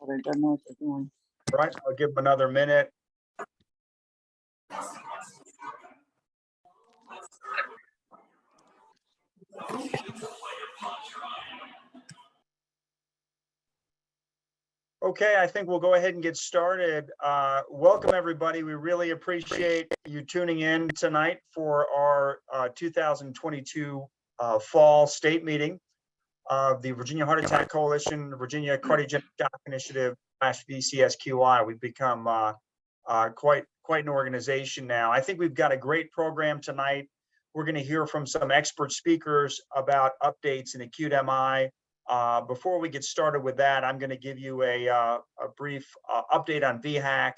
but I don't know what they're doing. All right, I'll give them another minute. Okay, I think we'll go ahead and get started. Welcome, everybody. We really appreciate you tuning in tonight for our 2022 fall state meeting of the Virginia Heart Attack Coalition, Virginia Cardiogenic Shock Initiative /VCSQI. We've become quite an organization now. I think we've got a great program tonight. We're going to hear from some expert speakers about updates in acute MI. Before we get started with that, I'm going to give you a brief update on VHAC.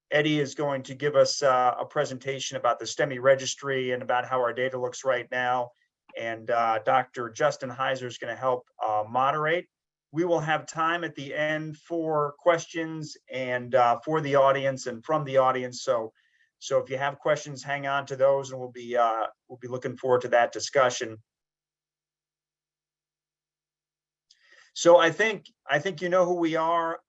Eddie is going to give us a presentation about the STEMI registry and about how our data looks right now. And Dr. Justin Heiser is going to help moderate. We will have time at the end for questions and for the audience and from the audience. So if you have questions, hang on to those, and we'll be looking forward to that discussion. So I think you know who we are.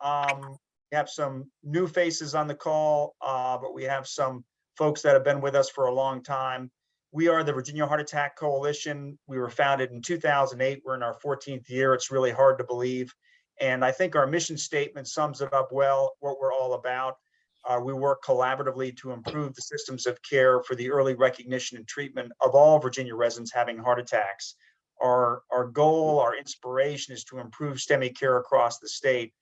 We have some new faces on the call, but we have some folks that have been with us for a long time. We are the Virginia Heart Attack Coalition. We were founded in 2008. We're in our 14th year. It's really hard to believe. And I think our mission statement sums it up well, what we're all about. We work collaboratively to improve the systems of care for the early recognition and treatment of all Virginia residents having heart attacks. Our goal, our inspiration is to improve STEMI care across the state.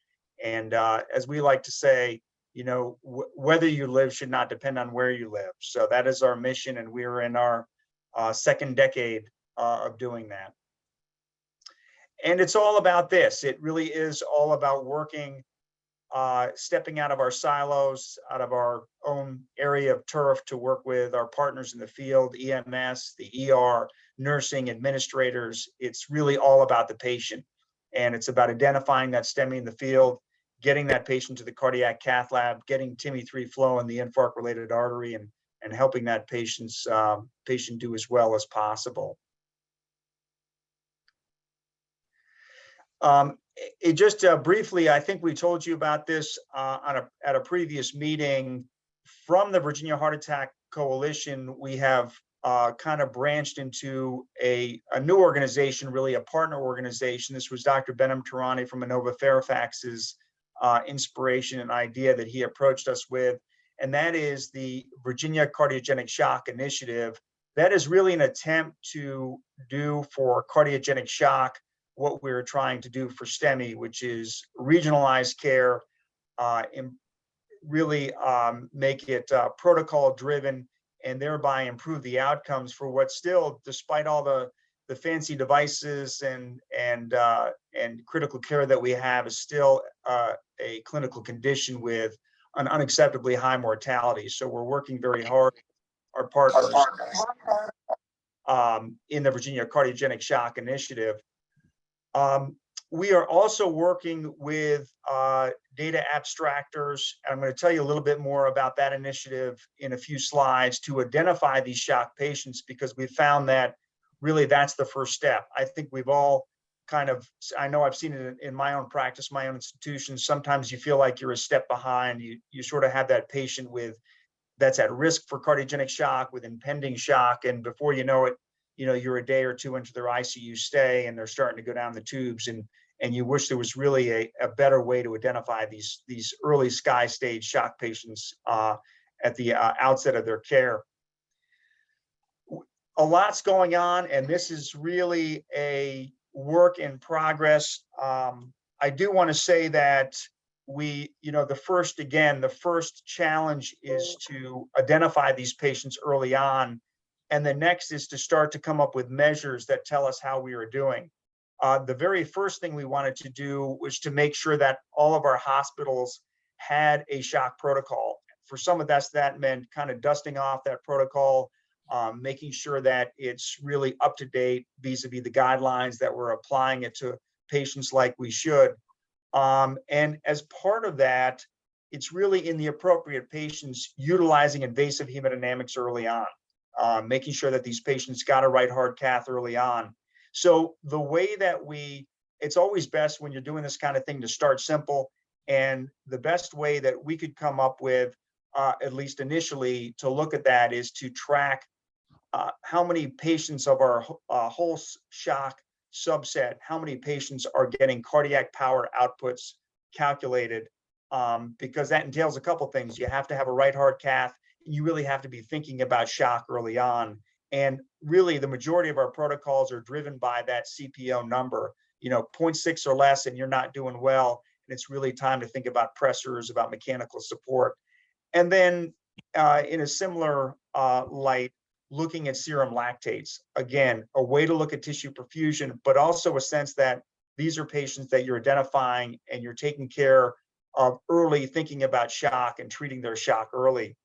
And as we like to say, you know, whether you live should not depend on where you live. So that is our mission, and we're in our second decade of doing that. And it's all about this. It really is all about working, stepping out of our silos, out of our own area of turf to work with our partners in the field, EMS, the ER, nursing, administrators. It's really all about the patient. And it's about identifying that STEMI in the field, getting that patient to the cardiac cath lab, getting TIMI-3 flow in the infarct-related artery, and helping that patient do as well as possible. Just briefly, I think we told you about this at a previous meeting. From the Virginia Heart Attack Coalition, we have kind of branched into a new organization, really a partner organization. This was Dr. Behnam Tarani from Inova Fairfax's inspiration and idea that he approached us with, and that is the Virginia Cardiogenic Shock Initiative. That is really an attempt to do for cardiogenic shock what we're trying to do for STEMI, which is regionalized care, and really make it protocol driven, and thereby improve the outcomes for what still, despite all the fancy devices and critical care that we have, is still a clinical condition with an unacceptably high mortality. So we're working very hard, our partners in the Virginia Cardiogenic Shock Initiative. We are also working with data abstractors. I'm going to tell you a little bit more about that initiative in a few slides to identify these shock patients, because we found that really that's the first step. I think we've all kind of, I know I've seen it in my own practice, my own institution. Sometimes you feel like you're a step behind. You sort of have that patient that's at risk for cardiogenic shock with impending shock, and before you know it, you know, you're a day or two into their ICU stay and they're starting to go down the tubes, and you wish there was really a better way to identify these early sky stage shock patients at the outset of their care. A lot's going on, and this is really a work in progress. I do want to say that the first challenge is to identify these patients early on. And the next is to start to come up with measures that tell us how we are doing. The very first thing we wanted to do was to make sure that all of our hospitals had a shock protocol. For some of us, that meant kind of dusting off that protocol, making sure that it's really up to date vis-a-vis the guidelines, that we're applying it to patients like we should. And as part of that, it's really in the appropriate patients utilizing invasive hemodynamics early on. Making sure that these patients got a right heart cath early on. So the way that we it's always best when you're doing this kind of thing to start simple. And the best way that we could come up with, at least initially, to look at that is to track how many patients of our whole shock subset, how many patients are getting cardiac power outputs calculated, because that entails a couple things. You have to have a right heart cath. You really have to be thinking about shock early on. And really, the majority of our protocols are driven by that CPO number. 0.6 or less, and you're not doing well. And it's really time to think about pressors, about mechanical support. And then in a similar light, looking at serum lactates. Again, a way to look at tissue perfusion, but also a sense that these are patients that you're identifying and you're taking care of early, thinking about shock and treating their shock early.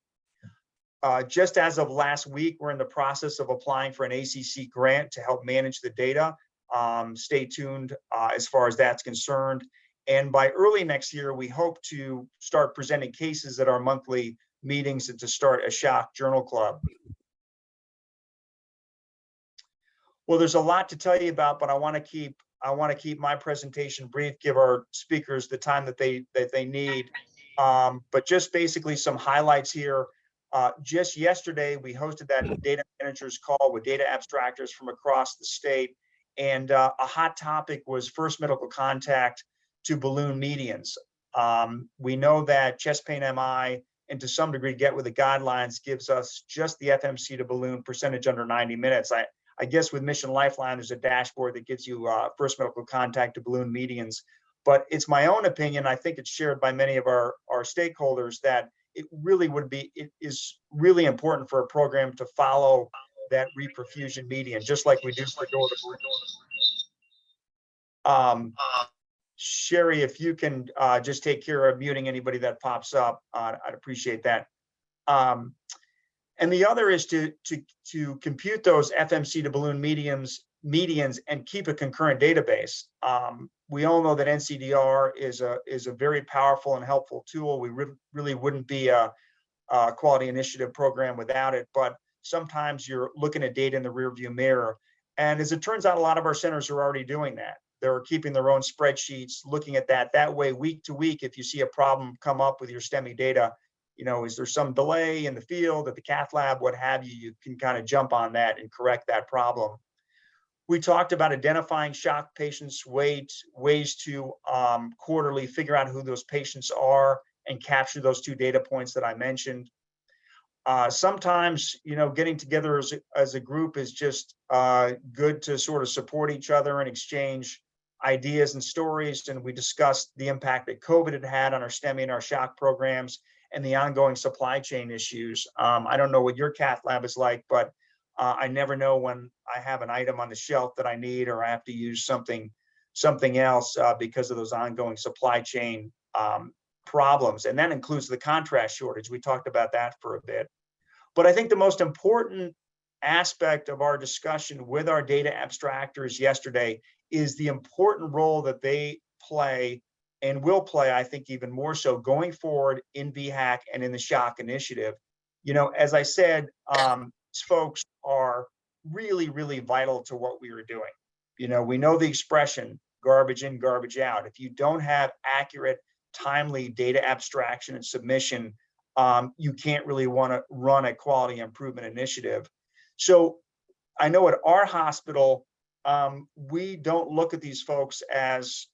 Just as of last week, we're in the process of applying for an ACC grant to help manage the data. Stay tuned as far as that's concerned. And by early next year, we hope to start presenting cases at our monthly meetings and to start a shock journal club. Well, there's a lot to tell you about, but I want to keep my presentation brief, give our speakers the time that they need. But just basically some highlights here. Just yesterday, we hosted that data managers call with data abstractors from across the state. And a hot topic was first medical contact to balloon medians. We know that chest pain MI, and to some degree Get With the Guidelines, gives us just the FMC to balloon percentage under 90 minutes. I guess with Mission Lifeline, there's a dashboard that gives you first medical contact to balloon medians. But it's my own opinion, I think it's shared by many of our stakeholders, that it is really important for a program to follow that reperfusion median, just like we do for door to balloon. Sherry, if you can just take care of muting anybody that pops up, I'd appreciate that. And the other is to compute those FMC to balloon medians and keep a concurrent database. We all know that NCDR is a very powerful and helpful tool. We really wouldn't be a quality initiative program without it, but sometimes you're looking at data in the rearview mirror. And as it turns out, a lot of our centers are already doing that. They're keeping their own spreadsheets, looking at that. That way, week to week, if you see a problem come up with your STEMI data, is there some delay in the field, at the cath lab, what have you, you can kind of jump on that and correct that problem. We talked about identifying shock patients, ways to quarterly figure out who those patients are and capture those 2 data points that I mentioned. Sometimes, getting together as a group is just good to sort of support each other and exchange ideas and stories. And we discussed the impact that COVID had on our STEMI and our shock programs and the ongoing supply chain issues. I don't know what your cath lab is like, but I never know when I have an item on the shelf that I need or I have to use something else because of those ongoing supply chain problems. And that includes the contrast shortage. We talked about that for a bit. But I think the most important aspect of our discussion with our data abstractors yesterday is the important role that they play and will play, I think, even more so going forward in VHAC and in the shock initiative. As I said, these folks are really, really vital to what we are doing. We know the expression, garbage in, garbage out. If you don't have accurate, timely data abstraction and submission, you can't really want to run a quality improvement initiative. So I know at our hospital, we don't look at these folks as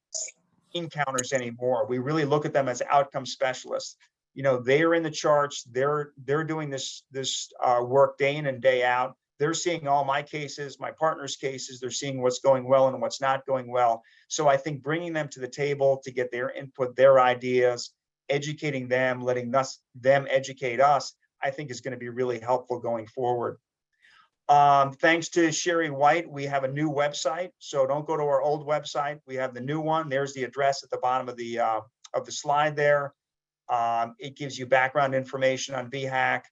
encounters anymore. We really look at them as outcome specialists. They are in the charts. They're doing this work day in and day out. They're seeing all my cases, my partner's cases. They're seeing what's going well and what's not going well. So I think bringing them to the table to get their input, their ideas, educating them, letting them educate us, I think is going to be really helpful going forward. Thanks to Sherry White, we have a new website. So don't go to our old website. We have the new one. There's the address at the bottom of the slide there. It gives you background information on VHAC.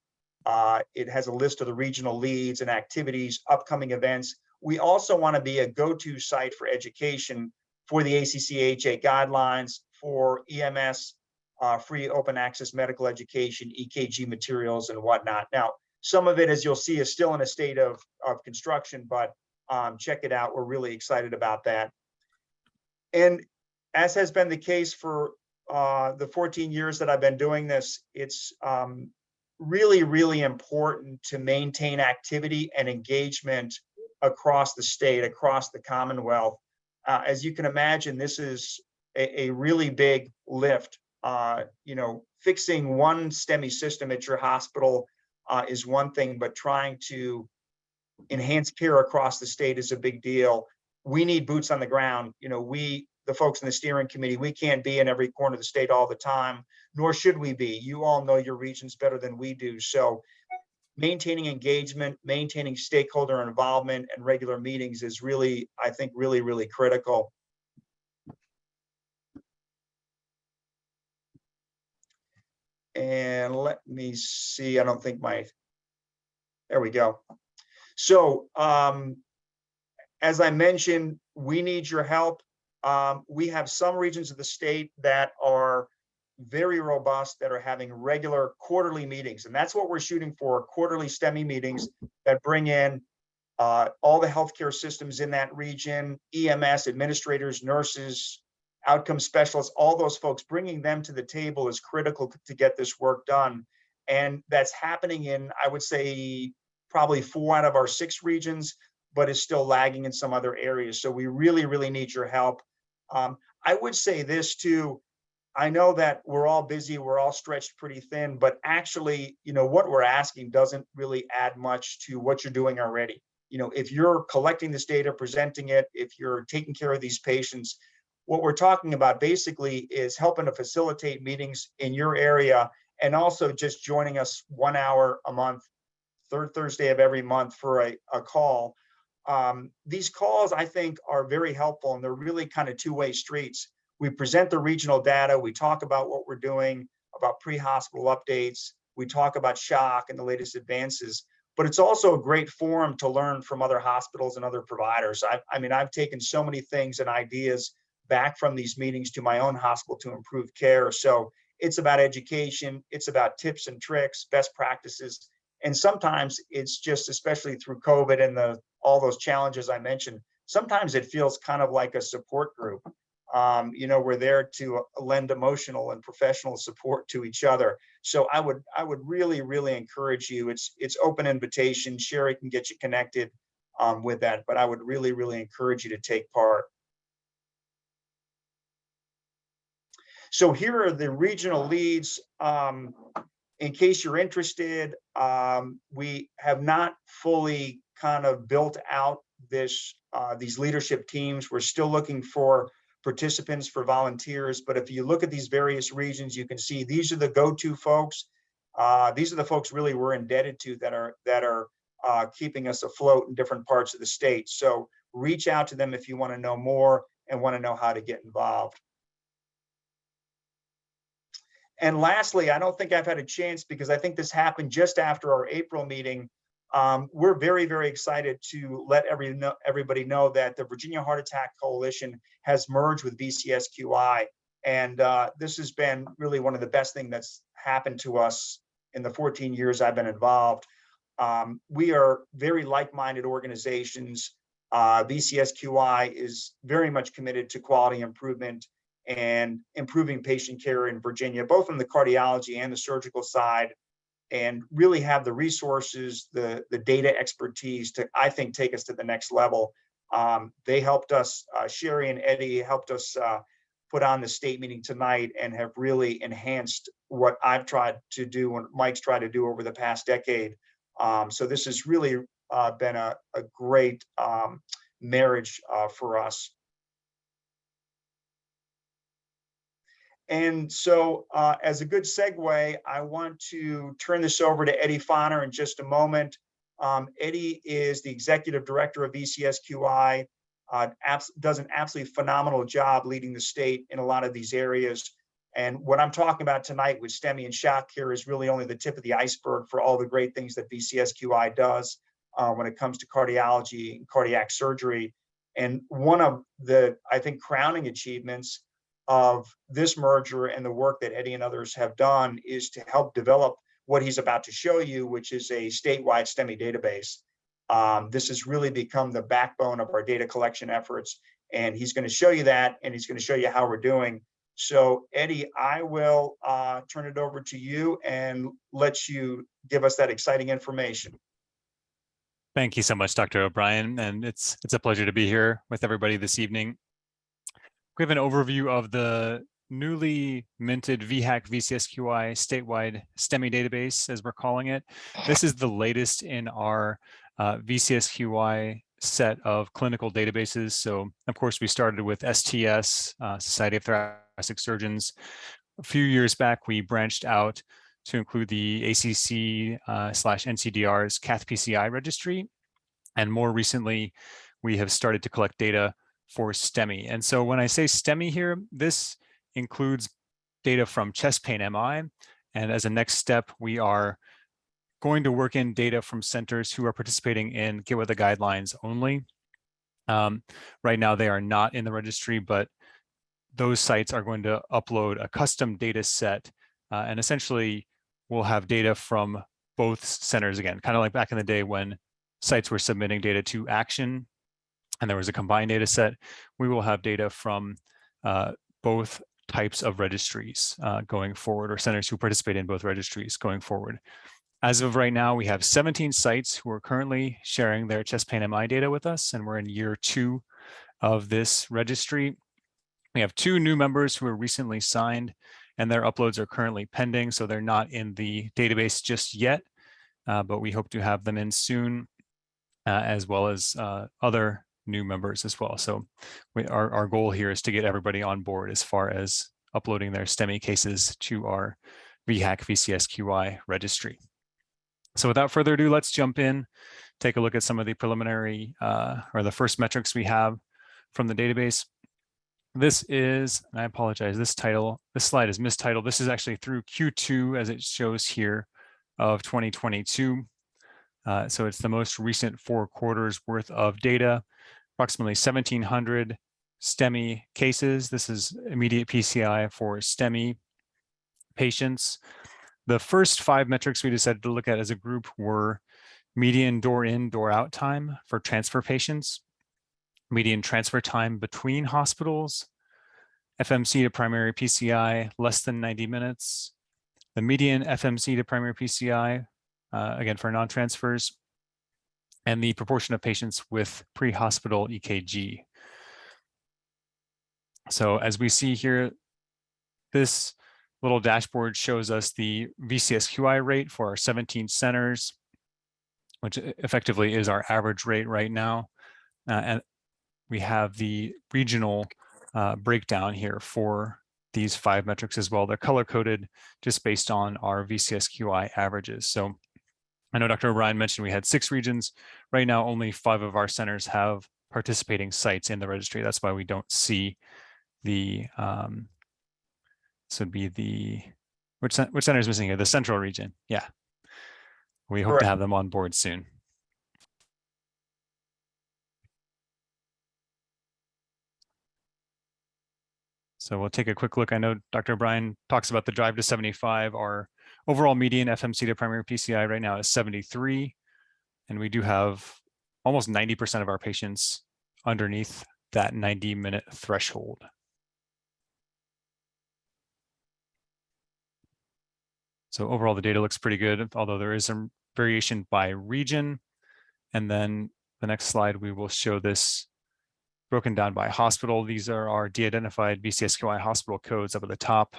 It has a list of the regional leads and activities, upcoming events. We also want to be a go-to site for education for the ACC/AHA guidelines, for EMS, free open access medical education, EKG materials, and whatnot. Now, some of it, as you'll see, is still in a state of construction, but check it out. We're really excited about that. And as has been the case for the 14 years that I've been doing this, it's really, really important to maintain activity and engagement across the state, across the Commonwealth. As you can imagine, this is a really big lift. Fixing one STEMI system at your hospital is one thing, but trying to enhance care across the state is a big deal. We need boots on the ground. The folks in the steering committee, we can't be in every corner of the state all the time, nor should we be. You all know your regions better than we do. So maintaining engagement, maintaining stakeholder involvement and regular meetings is really, I think, really, really critical. And let me see, I don't think there we go. So as I mentioned, we need your help. We have some regions of the state that are very robust, that are having regular quarterly meetings. And that's what we're shooting for, quarterly STEMI meetings that bring in all the healthcare systems in that region, EMS, administrators, nurses, outcome specialists, all those folks. Bringing them to the table is critical to get this work done. And that's happening in, I would say, probably 4 out of our 6 regions, but is still lagging in some other areas. So we really, really need your help. I would say this too. I know that we're all busy, we're all stretched pretty thin, but actually, what we're asking doesn't really add much to what you're doing already. If you're collecting this data, presenting it, if you're taking care of these patients, what we're talking about basically is helping to facilitate meetings in your area, and also just joining us 1 hour a month, third Thursday of every month, for a call. These calls, I think, are very helpful, and they're really kind of two-way streets. We present the regional data, we talk about what we're doing, about pre-hospital updates, we talk about shock and the latest advances, but it's also a great forum to learn from other hospitals and other providers. I've taken so many things and ideas back from these meetings to my own hospital to improve care. So it's about education, it's about tips and tricks, best practices. And sometimes it's just, especially through COVID and all those challenges I mentioned, sometimes it feels kind of like a support group. We're there to lend emotional and professional support to each other. So I would really, really encourage you. It's open invitation. Sherry can get you connected with that, but I would really, really encourage you to take part. So here are the regional leads. In case you're interested, we have not fully kind of built out these leadership teams. We're still looking for participants, for volunteers. But if you look at these various regions, you can see these are the go-to folks. These are the folks really we're indebted to that are keeping us afloat in different parts of the state. So reach out to them if you want to know more and want to know how to get involved. And lastly, I don't think I've had a chance, because I think this happened just after our April meeting. We're very, very excited to let everybody know that the Virginia Heart Attack Coalition has merged with VCSQI. And this has been really one of the best things that's happened to us in the 14 years I've been involved. We are very like-minded organizations. VCSQI is very much committed to quality improvement and improving patient care in Virginia, both on the cardiology and the surgical side, and really have the resources, the data expertise to, I think, take us to the next level. They helped us, Sherry and Eddie helped us put on the state meeting tonight, and have really enhanced what I've tried to do and Mike's tried to do over the past decade. So this has really been a great marriage for us. And so as a good segue, I want to turn this over to Eddie Fonner in just a moment. Eddie is the executive director of VCSQI, does an absolutely phenomenal job leading the state in a lot of these areas. And what I'm talking about tonight with STEMI and shock care is really only the tip of the iceberg for all the great things that VCSQI does when it comes to cardiology and cardiac surgery. And one of the, I think, crowning achievements of this merger and the work that Eddie and others have done is to help develop what he's about to show you, which is a statewide STEMI database. This has really become the backbone of our data collection efforts. and he's going to show you that, and he's going to show you how we're doing. So Eddie, I will turn it over to you and let you give us that exciting information. Thank you so much, Dr. O'Brien, and it's a pleasure to be here with everybody this evening. We have an overview of the newly minted VHAC VCSQI statewide STEMI database, as we're calling it. This is the latest in our VCSQI set of clinical databases. So, of course, we started with STS, Society of Thoracic Surgeons. A few years back, we branched out to include the ACC / NCDR's cath-PCI registry. And more recently, we have started to collect data for STEMI. And so when I say STEMI here, this includes data from chest pain MI. And as a next step, we are going to work in data from centers who are participating in Get With The Guidelines only. Right now, they are not in the registry, but those sites are going to upload a custom data set. And essentially, we'll have data from both centers again, kind of like back in the day when sites were submitting data to Action and there was a combined data set. We will have data from both types of registries going forward, or centers who participate in both registries going forward. As of right now, we have 17 sites who are currently sharing their chest pain MI data with us, and we're in year 2 of this registry. We have 2 new members who were recently signed, and their uploads are currently pending, so they're not in the database just yet, but we hope to have them in soon, as well as other new members as well. So our goal here is to get everybody on board as far as uploading their STEMI cases to our VHAC VCSQI registry. So without further ado, let's jump in, take a look at some of the preliminary or the first metrics we have from the database. This is, and I apologize, this slide is mistitled. This is actually through Q2 as it shows here of 2022. So it's the most recent 4 quarters worth of data, approximately 1,700 STEMI cases. This is immediate PCI for STEMI patients. The first 5 metrics we decided to look at as a group were median door in, door out time for transfer patients, median transfer time between hospitals, FMC to primary PCI less than 90 minutes, the median FMC to primary PCI, again for non-transfers, and the proportion of patients with pre-hospital EKG. So as we see here, this little dashboard shows us the VCSQI rate for our 17 centers, which effectively is our average rate right now. And we have the regional breakdown here for these 5 metrics as well. They're color-coded just based on our VCSQI averages. So I know Dr. O'Brien mentioned we had 6 regions. Right now, only 5 of our centers have participating sites in the registry. That's why we don't see the, this would be the, which center is missing here? The central region. Yeah. We hope to have them on board soon. So we'll take a quick look. I know Dr. O'Brien talks about the drive to 75. Our overall median FMC to primary PCI right now is 73. And we do have almost 90% of our patients underneath that 90-minute threshold. So overall, the data looks pretty good, although there is some variation by region. And then the next slide, we will show this broken down by hospital. These are our de-identified VCSQI hospital codes up at the top.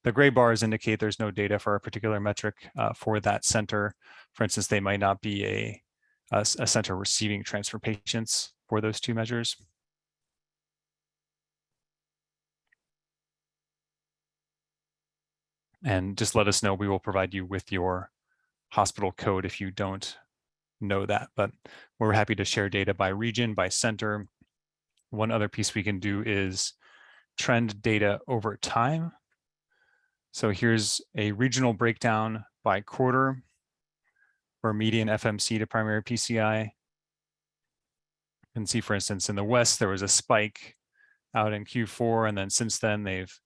The gray bars indicate there's no data for a particular metric for that center. For instance, they might not be a center receiving transfer patients for those 2 measures. And just let us know. We will provide you with your hospital code if you don't know that. But we're happy to share data by region, by center. One other piece we can do is trend data over time. So here's a regional breakdown by quarter for median FMC to primary PCI. You can see, for instance, in the West, there was a spike out in Q4, and then since then they've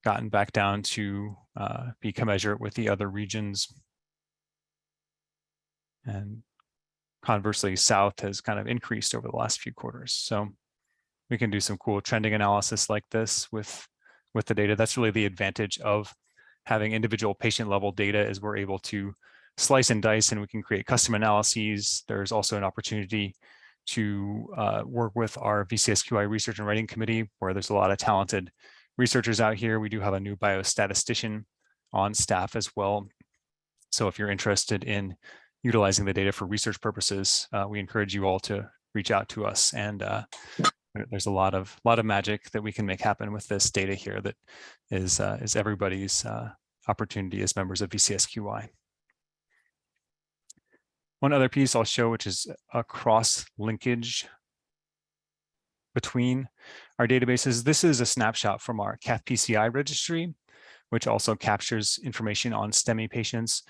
gotten back down to be commensurate with the other regions. And conversely, south has kind of increased over the last few quarters. So we can do some cool trending analysis like this with the data. That's really the advantage of having individual patient level data, is we're able to slice and dice and we can create custom analyses. There's also an opportunity to work with our VCSQI research and writing committee, where there's a lot of talented researchers out here. We do have a new biostatistician on staff as well. So if you're interested in utilizing the data for research purposes, we encourage you all to reach out to us. And there's a lot of magic that we can make happen with this data here that is everybody's opportunity as members of VCSQI. One other piece I'll show, which is a cross linkage between our databases. This is a snapshot from our cath-PCI registry, which also captures information on STEMI patients.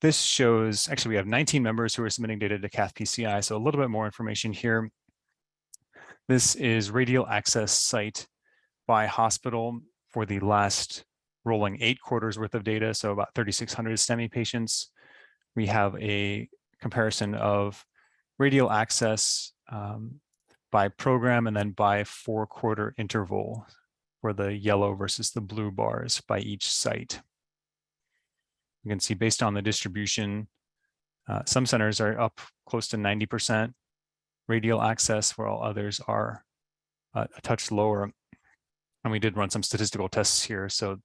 This shows, actually we have 19 members who are submitting data to cath-PCI, so a little bit more information here. This is radial access site by hospital for the last rolling 8 quarters worth of data, so about 3,600 STEMI patients. We have a comparison of radial access by program and then by 4-quarter interval for the yellow versus the blue bars by each site. You can see based on the distribution, some centers are up close to 90% radial access, while others are a touch lower. And we did run some statistical tests here. So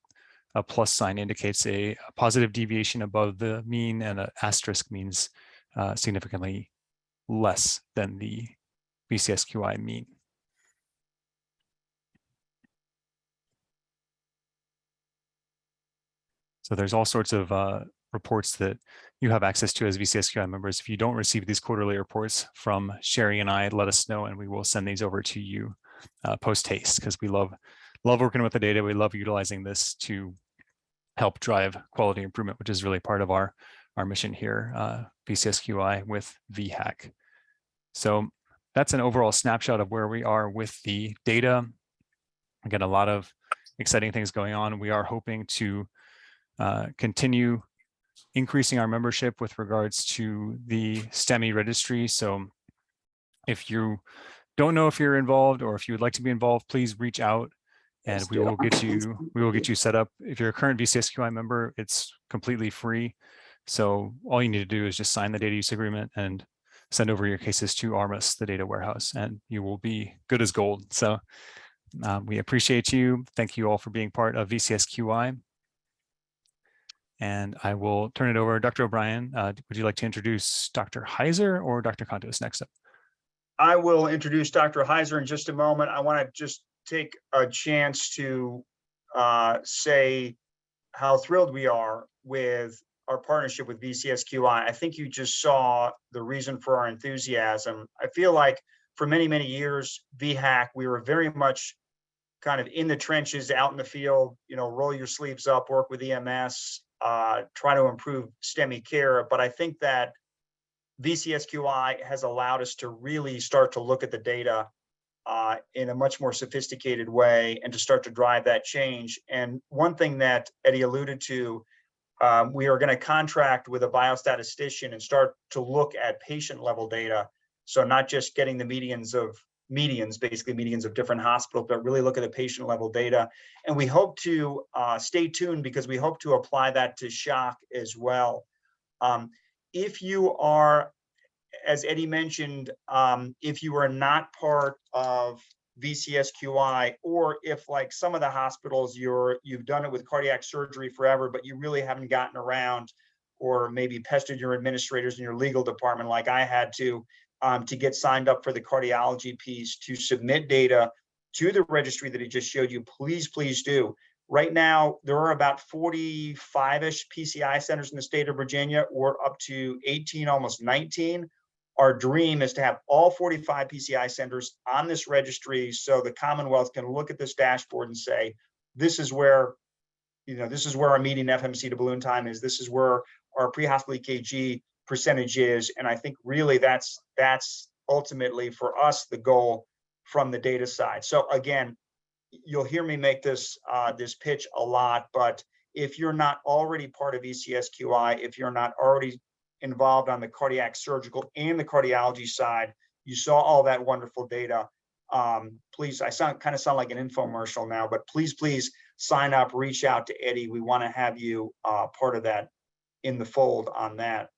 a plus sign indicates a positive deviation above the mean, and an asterisk means significantly less than the VCSQI mean. So there's all sorts of reports that you have access to as VCSQI members. If you don't receive these quarterly reports from Sherry and I, let us know and we will send these over to you post haste, because we love working with the data. We love utilizing this to help drive quality improvement, which is really part of our mission here, VCSQI with VHAC. So that's an overall snapshot of where we are with the data. Again, a lot of exciting things going on. We are hoping to continue increasing our membership with regards to the STEMI registry. So if you don't know if you're involved or if you would like to be involved, please reach out and we will get you set up. If you're a current VCSQI member, it's completely free. So all you need to do is just sign the data use agreement and send over your cases to ARMAS, the data warehouse, and you will be good as gold. So we appreciate you. Thank you all for being part of VCSQI. And I will turn it over. Dr. O'Brien, would you like to introduce Dr. Heiser or Dr. Contos next up? I will introduce Dr. Heiser in just a moment. I want to just take a chance to say how thrilled we are with our partnership with VCSQI. I think you just saw the reason for our enthusiasm. I feel like for many, many years, VHAC, we were very much kind of in the trenches, out in the field, roll your sleeves up, work with EMS, try to improve STEMI care. But I think that VCSQI has allowed us to really start to look at the data in a much more sophisticated way and to start to drive that change. And one thing that Eddie alluded to, we are going to contract with a biostatistician and start to look at patient level data. So not just getting the medians of different hospitals, but really look at the patient level data. And we hope to stay tuned, because we hope to apply that to shock as well. If you are, as Eddie mentioned, if you are not part of VCSQI, or if like some of the hospitals, you've done it with cardiac surgery forever, but you really haven't gotten around, or maybe pestered your administrators in your legal department like I had to get signed up for the cardiology piece to submit data to the registry that he just showed you, please do. Right now, there are about 45-ish PCI centers in the state of Virginia. We're up to 18, almost 19. Our dream is to have all 45 PCI centers on this registry, so the Commonwealth can look at this dashboard and say, this is where our median FMC to balloon time is. This is where our pre-hospital EKG percentage is. And I think really that's ultimately for us the goal from the data side. So again, you'll hear me make this pitch a lot, but if you're not already part of VCSQI, if you're not already involved on the cardiac surgical and the cardiology side. You saw all that wonderful data. Please, I kind of sound like an infomercial now, but please sign up, reach out to Eddie. We want to have you part of that, in the fold on that.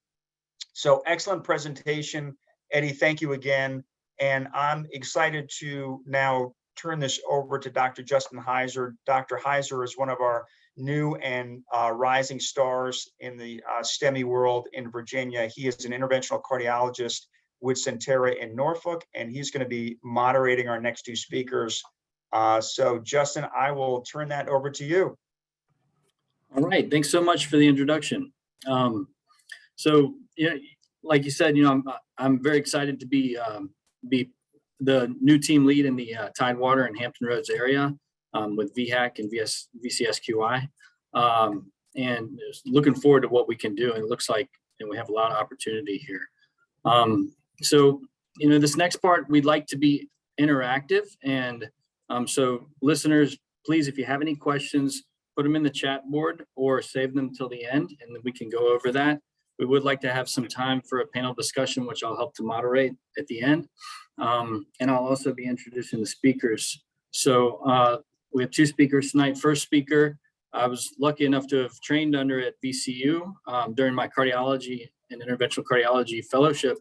So excellent presentation, Eddie. Thank you again. And I'm excited to now turn this over to Dr. Justin Heiser. Dr. Heiser is one of our new and rising stars in the STEMI world in Virginia. He is an interventional cardiologist with Centera in Norfolk, and he's going to be moderating our next two speakers. So Justin, I will turn that over to you. All right, thanks so much for the introduction. So, yeah, like you said, I'm very excited to be the new team lead in the Tidewater and Hampton Roads area with VHAC and VCSQI, and looking forward to what we can do. And it looks like we have a lot of opportunity here. So, this next part, we'd like to be interactive. And so listeners, please, if you have any questions, put them in the chat board or save them till the end, and then we can go over that. We would like to have some time for a panel discussion, which I'll help to moderate at the end. And I'll also be introducing the speakers. So we have two speakers tonight. First speaker, I was lucky enough to have trained under at VCU during my cardiology and interventional cardiology fellowship.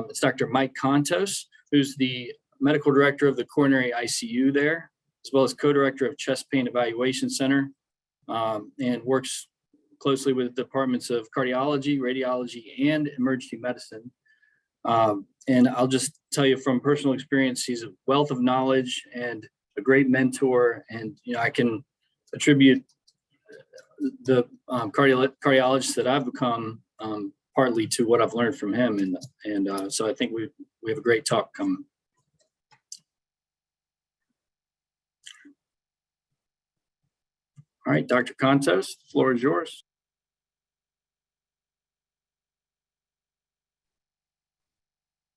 It's Dr. Mike Contos, who's the medical director of the coronary ICU there, as well as co-director of Chest Pain Evaluation Center, and works closely with the departments of cardiology, radiology, and emergency medicine. And I'll just tell you from personal experience, he's a wealth of knowledge and a great mentor. And, I can attribute the cardiologist that I've become partly to what I've learned from him. And so I think we have a great talk coming. All right, Dr. Contos, the floor is yours.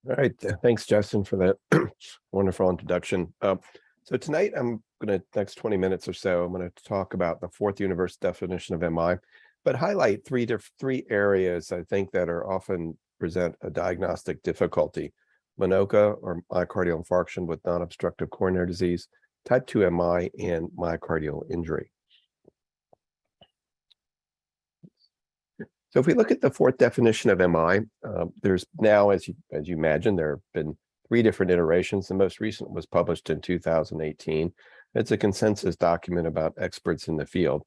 All right, thanks, Justin, for that wonderful introduction. So tonight, next 20 minutes or so, I'm going to talk about the fourth universe definition of MI, but highlight three areas I think that are often present a diagnostic difficulty: MINOCA, or myocardial infarction with non-obstructive coronary disease, type 2 MI, and myocardial injury. So if we look at the fourth definition of MI, there's now, as you imagine, there have been 3 different iterations. The most recent was published in 2018. It's a consensus document about experts in the field.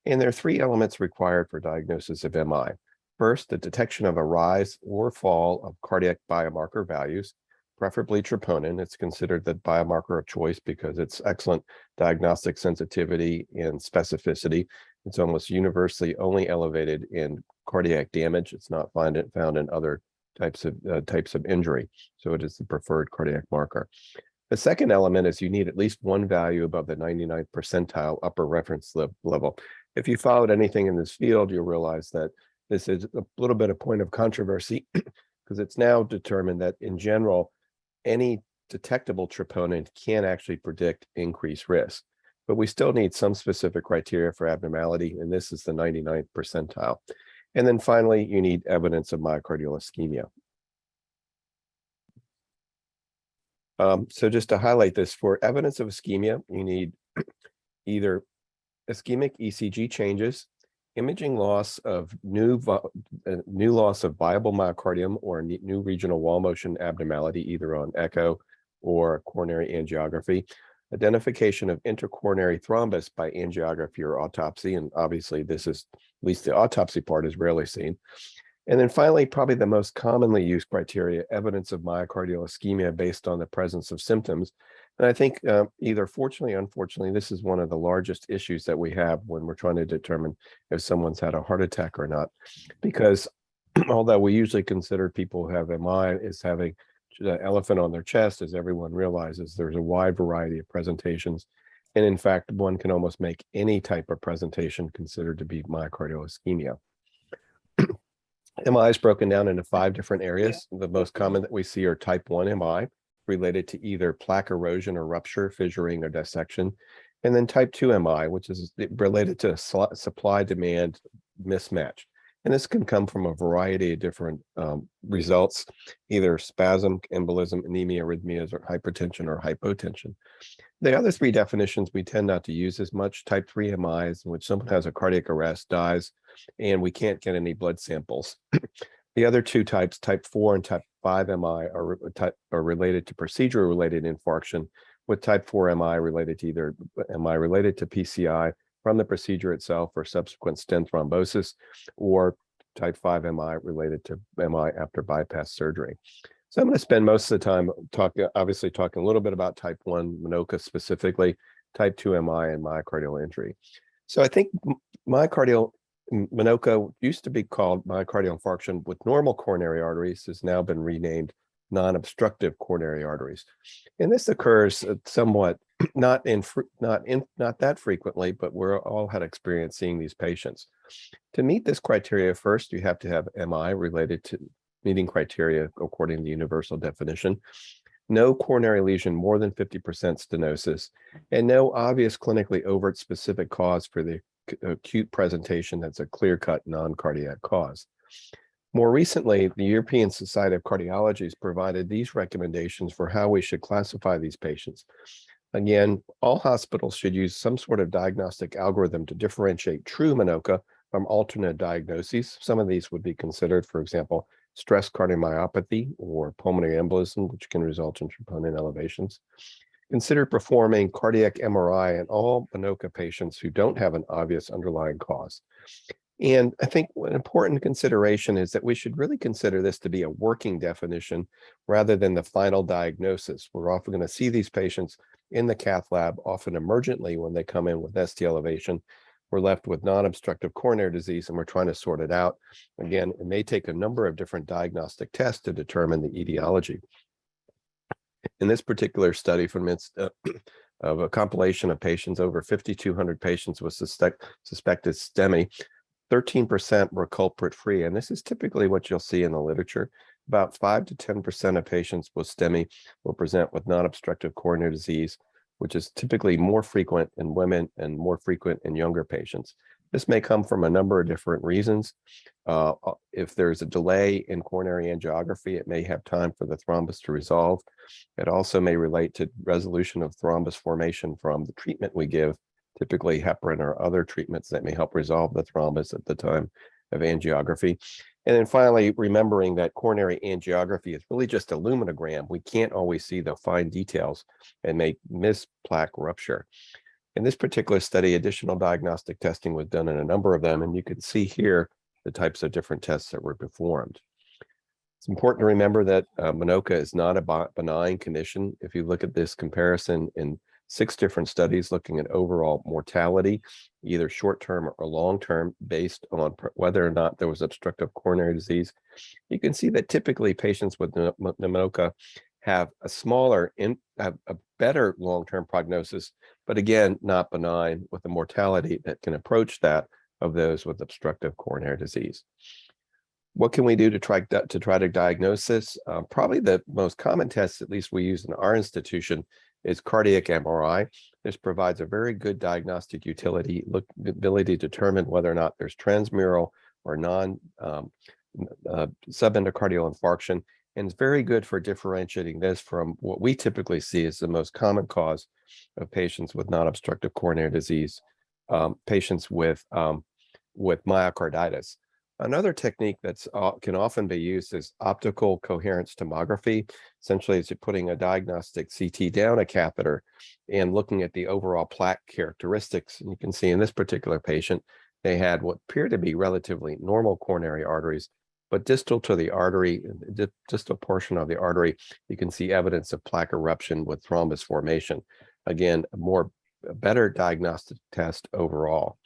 And there are 3 elements required for diagnosis of MI. First, the detection of a rise or fall of cardiac biomarker values, preferably troponin. It's considered the biomarker of choice because it's excellent diagnostic sensitivity and specificity. It's almost universally only elevated in cardiac damage. It's not found in other types of injury. So it is the preferred cardiac marker. The second element is you need at least one value above the 99th percentile upper reference level. If you followed anything in this field, you'll realize that this is a little bit of point of controversy because it's now determined that in general, any detectable troponin can actually predict increased risk. But we still need some specific criteria for abnormality, and this is the 99th percentile. And then finally, you need evidence of myocardial ischemia. So just to highlight this, for evidence of ischemia, you need either ischemic ECG changes, imaging loss of new loss of viable myocardium, or new regional wall motion abnormality, either on echo or coronary angiography, identification of intercoronary thrombus by angiography or autopsy, and obviously this is, at least the autopsy part, is rarely seen. And then finally, probably the most commonly used criteria, evidence of myocardial ischemia based on the presence of symptoms. And I think either fortunately or unfortunately, this is one of the largest issues that we have when we're trying to determine if someone's had a heart attack or not. Because although we usually consider people who have MI as having the elephant on their chest, as everyone realizes, there's a wide variety of presentations. And in fact, one can almost make any type of presentation considered to be myocardial ischemia. MI is broken down into 5 different areas. The most common that we see are type 1 MI, related to either plaque erosion or rupture, fissuring, or dissection. And then type 2 MI, which is related to supply-demand mismatch. And this can come from a variety of different results, either spasm, embolism, anemia, arrhythmias, or hypertension or hypotension. The other three definitions we tend not to use as much: type 3 MIs, in which someone has a cardiac arrest, dies, and we can't get any blood samples. The other two types, type 4 and type 5 MI, are related to procedure-related infarction, with type 4 MI related to either PCI from the procedure itself or subsequent stent thrombosis, or type 5 MI related to MI after bypass surgery. So I'm going to spend most of the time talking a little bit about type 1 Myocardial specifically, type 2 MI, and myocardial injury. So I think myocardial Myocardial used to be called myocardial infarction with normal coronary arteries, has now been renamed non-obstructive coronary arteries. And this occurs somewhat, not that frequently, but we're all had experience seeing these patients. To meet this criteria, first, you have to have MI related to meeting criteria according to the universal definition, no coronary lesion more than 50% stenosis, and no obvious clinically overt specific cause for the acute presentation that's a clear-cut non-cardiac cause. More recently, the European Society of Cardiology has provided these recommendations for how we should classify these patients. Again, all hospitals should use some sort of diagnostic algorithm to differentiate true Myocardial from alternate diagnoses. Some of these would be considered, for example, stress cardiomyopathy or pulmonary embolism, which can result in troponin elevations. Consider performing cardiac MRI in all Myocardial patients who don't have an obvious underlying cause. And I think an important consideration is that we should really consider this to be a working definition rather than the final diagnosis. We're often going to see these patients in the cath lab, often emergently when they come in with ST elevation. We're left with non-obstructive coronary disease and we're trying to sort it out. Again, it may take a number of different diagnostic tests to determine the etiology. In this particular study from of a compilation of patients, over 5,200 patients with suspected STEMI, 13% were culprit-free, and this is typically what you'll see in the literature. About 5 to 10% of patients with STEMI will present with non-obstructive coronary disease, which is typically more frequent in women and more frequent in younger patients. This may come from a number of different reasons. If there's a delay in coronary angiography, it may have time for the thrombus to resolve. It also may relate to resolution of thrombus formation from the treatment we give, typically heparin or other treatments that may help resolve the thrombus at the time of angiography. And then finally, remembering that coronary angiography is really just a luminogram. We can't always see the fine details and may miss plaque rupture. In this particular study, additional diagnostic testing was done in a number of them, and you can see here the types of different tests that were performed. It's important to remember that Myocardial is not a benign condition. If you look at this comparison in 6 different studies looking at overall mortality, either short-term or long-term, based on whether or not there was obstructive coronary disease, you can see that typically patients with Myocardial have a better long-term prognosis, but again, not benign, with a mortality that can approach that of those with obstructive coronary disease. What can we do to try to diagnose this? Probably the most common test, at least we use in our institution, is cardiac MRI. This provides a very good diagnostic utility, ability to determine whether or not there's transmural or subendocardial infarction, and it's very good for differentiating this from what we typically see as the most common cause of patients with non-obstructive coronary disease, patients with myocarditis. Another technique that's can often be used is optical coherence tomography. Essentially, it's putting a diagnostic CT down a catheter and looking at the overall plaque characteristics. And you can see in this particular patient, they had what appeared to be relatively normal coronary arteries, but distal to the artery, the distal portion of the artery, you can see evidence of plaque eruption with thrombus formation. Again, a better diagnostic test overall.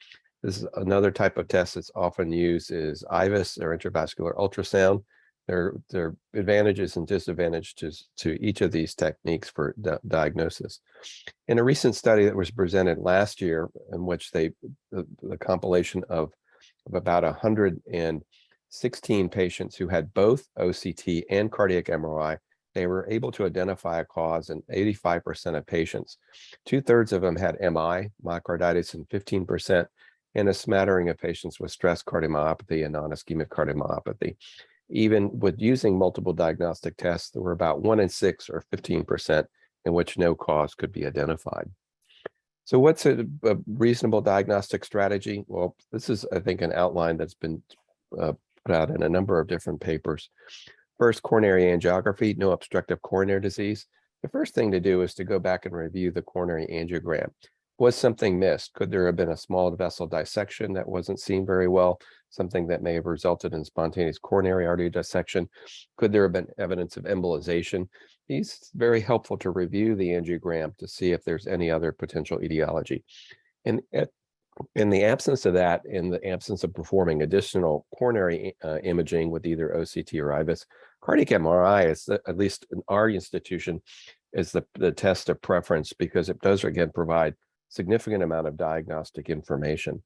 This is another type of test that's often used is IVUS or intravascular ultrasound. There are advantages and disadvantages to each of these techniques for diagnosis. In a recent study that was presented last year, in which the compilation of about 116 patients who had both OCT and cardiac MRI, they were able to identify a cause in 85% of patients. 2/3 of them had MI, myocarditis, and 15% and a smattering of patients with stress cardiomyopathy and non-ischemic cardiomyopathy. Even with using multiple diagnostic tests, there were about 1 in 6 or 15% in which no cause could be identified. So what's a reasonable diagnostic strategy? Well, this is, I think, an outline that's been put out in a number of different papers. First, coronary angiography, no obstructive coronary disease. The first thing to do is to go back and review the coronary angiogram. Was something missed? Could there have been a small vessel dissection that wasn't seen very well? Something that may have resulted in spontaneous coronary artery dissection? Could there have been evidence of embolization? It's very helpful to review the angiogram to see if there's any other potential etiology. And in the absence of that, in the absence of performing additional coronary imaging with either OCT or IVUS, cardiac MRI is, at least in our institution, is the test of preference because it does, again, provide significant amount of diagnostic information.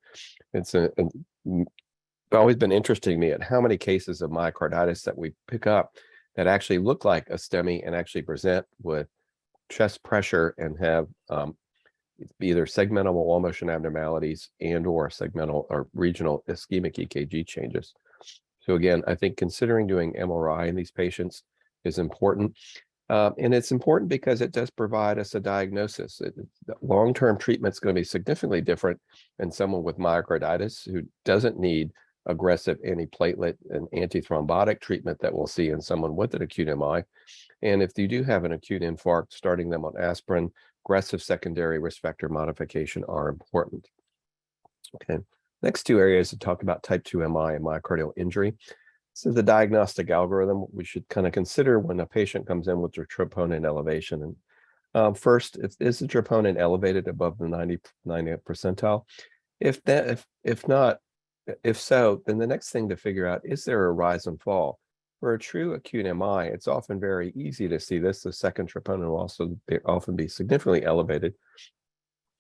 It's always been interesting to me at how many cases of myocarditis that we pick up that actually look like a STEMI and actually present with chest pressure and have either segmental wall motion abnormalities and or segmental or regional ischemic EKG changes. So again, I think considering doing MRI in these patients is important. And it's important because it does provide us a diagnosis. Long-term treatment is going to be significantly different in someone with myocarditis who doesn't need aggressive antiplatelet and antithrombotic treatment that we'll see in someone with an acute MI. And if you do have an acute infarct, starting them on aspirin, aggressive secondary risk factor modification are important. Okay, next two areas to talk about type 2 MI and myocardial injury. So the diagnostic algorithm we should kind of consider when a patient comes in with their troponin elevation. And first, is the troponin elevated above the 90th percentile? If so, then the next thing to figure out, is there a rise and fall? For a true acute MI, it's often very easy to see this. The second troponin will also often be significantly elevated.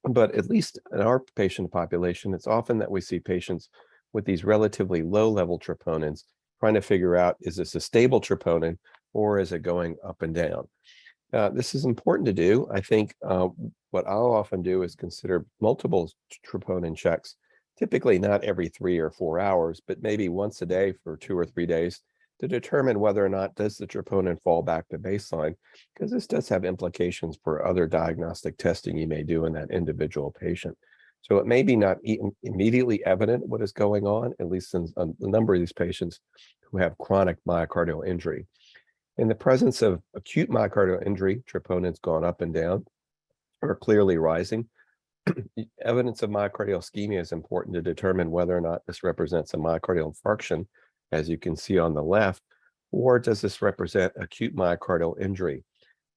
But at least in our patient population, it's often that we see patients with these relatively low-level troponins trying to figure out, is this a stable troponin or is it going up and down? This is important to do. I think what I'll often do is consider multiple troponin checks, typically not every 3 or 4 hours, but maybe once a day for 2 or 3 days to determine whether or not does the troponin fall back to baseline, because this does have implications for other diagnostic testing you may do in that individual patient. So it may be not immediately evident what is going on, at least in a number of these patients who have chronic myocardial injury. In the presence of acute myocardial injury, troponin's gone up and down or clearly rising. Evidence of myocardial ischemia is important to determine whether or not this represents a myocardial infarction, as you can see on the left, or does this represent acute myocardial injury?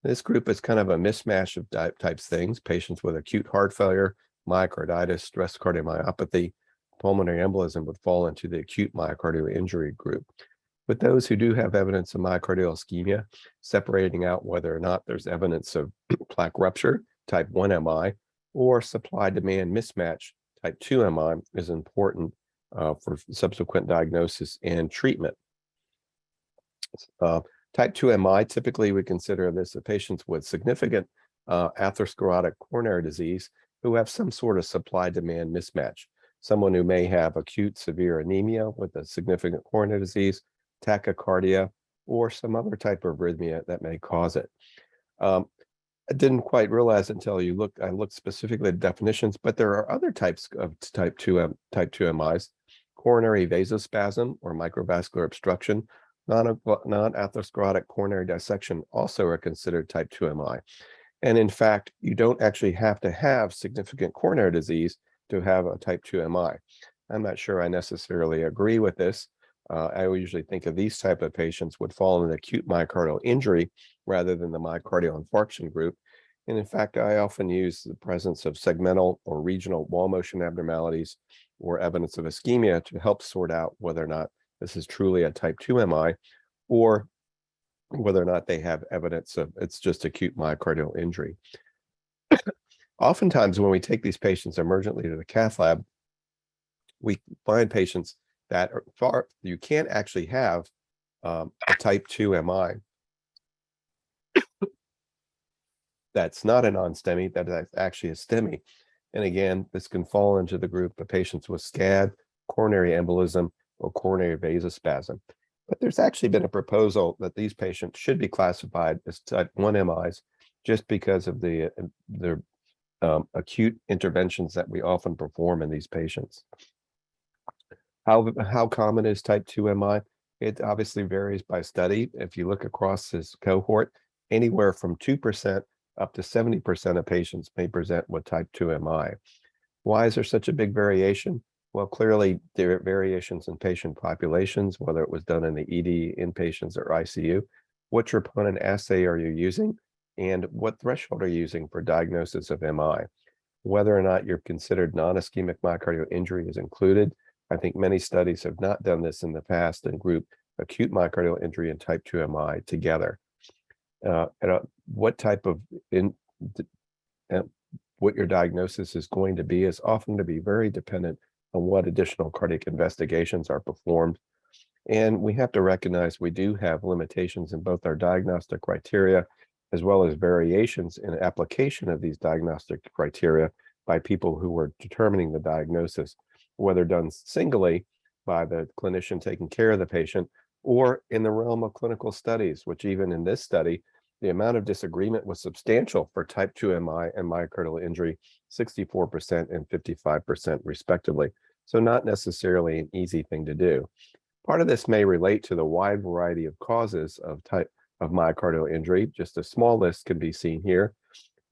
This group is kind of a mismatch of types things. Patients with acute heart failure, myocarditis, stress cardiomyopathy, pulmonary embolism would fall into the acute myocardial injury group. With those who do have evidence of myocardial ischemia, separating out whether or not there's evidence of plaque rupture, type 1 MI, or supply-demand mismatch, type 2 MI, is important for subsequent diagnosis and treatment. Type 2 MI, typically we consider this of patients with significant atherosclerotic coronary disease who have some sort of supply-demand mismatch. Someone who may have acute severe anemia with a significant coronary disease, tachycardia, or some other type of arrhythmia that may cause it. I didn't quite realize until I looked specifically at definitions, but there are other types of type 2 MIs. Coronary vasospasm or microvascular obstruction, non-atherosclerotic coronary dissection also are considered type 2 MI. And in fact, you don't actually have to have significant coronary disease to have a type 2 MI. I'm not sure I necessarily agree with this. I usually think of these type of patients would fall in the acute myocardial injury rather than the myocardial infarction group. And in fact, I often use the presence of segmental or regional wall motion abnormalities or evidence of ischemia to help sort out whether or not this is truly a type 2 MI or whether or not they have evidence of it's just acute myocardial injury. Oftentimes, when we take these patients emergently to the cath lab, we find patients that are you can't actually have a type 2 MI that's not a non-STEMI, that is actually a STEMI. And again, this can fall into the group of patients with SCAD, coronary embolism, or coronary vasospasm. But there's actually been a proposal that these patients should be classified as type 1 MIs just because of the acute interventions that we often perform in these patients. How common is type 2 MI? It obviously varies by study. If you look across this cohort, anywhere from 2% up to 70% of patients may present with type 2 MI. Why is there such a big variation? Well, clearly there are variations in patient populations, whether it was done in the ED, inpatients, or ICU. What troponin assay are you using? And what threshold are you using for diagnosis of MI? Whether or not you're considered non-ischemic myocardial injury is included. I think many studies have not done this in the past and group acute myocardial injury and type 2 MI together. What type of what your diagnosis is going to be is often to be very dependent on what additional cardiac investigations are performed. And we have to recognize we do have limitations in both our diagnostic criteria as well as variations in application of these diagnostic criteria by people who are determining the diagnosis, whether done singly by the clinician taking care of the patient or in the realm of clinical studies, which even in this study, the amount of disagreement was substantial for type 2 MI and myocardial injury, 64% and 55% respectively. So not necessarily an easy thing to do. Part of this may relate to the wide variety of causes of myocardial injury. Just a small list can be seen here.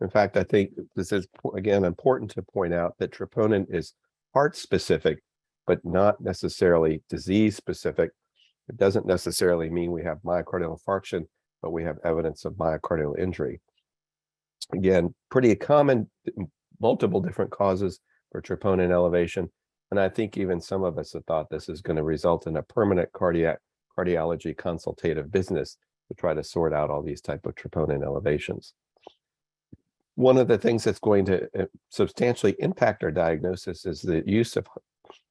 In fact, I think this is, again, important to point out that troponin is heart specific, but not necessarily disease specific. It doesn't necessarily mean we have myocardial infarction, but we have evidence of myocardial injury. Again, pretty common, multiple different causes for troponin elevation. And I think even some of us have thought this is going to result in a permanent cardiology consultative business to try to sort out all these type of troponin elevations. One of the things that's going to substantially impact our diagnosis is the use of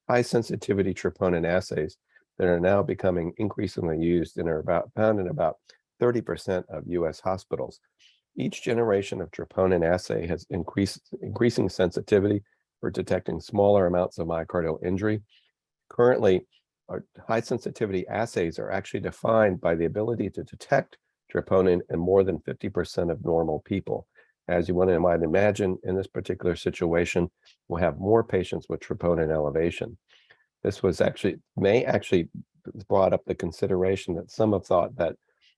high sensitivity troponin assays that are now becoming increasingly used and are found in about 30% of US hospitals. Each generation of troponin assay has increasing sensitivity for detecting smaller amounts of myocardial injury. Currently, our high sensitivity assays are actually defined by the ability to detect troponin in more than 50% of normal people. As you might imagine, in this particular situation, we'll have more patients with troponin elevation. This may actually brought up the consideration that some have thought that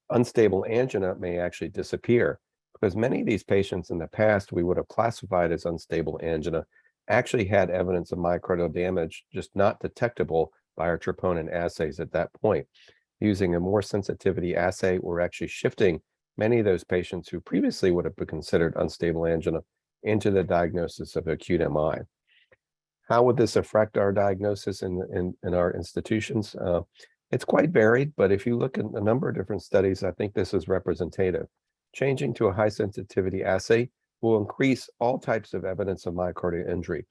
unstable angina may actually disappear, because many of these patients in the past we would have classified as unstable angina actually had evidence of myocardial damage, just not detectable by our troponin assays at that point. Using a more sensitivity assay, we're actually shifting many of those patients who previously would have been considered unstable angina into the diagnosis of acute MI. How would this affect our diagnosis in our institutions? It's quite varied, but if you look at a number of different studies, I think this is representative. Changing to a high sensitivity assay will increase all types of evidence of myocardial injury,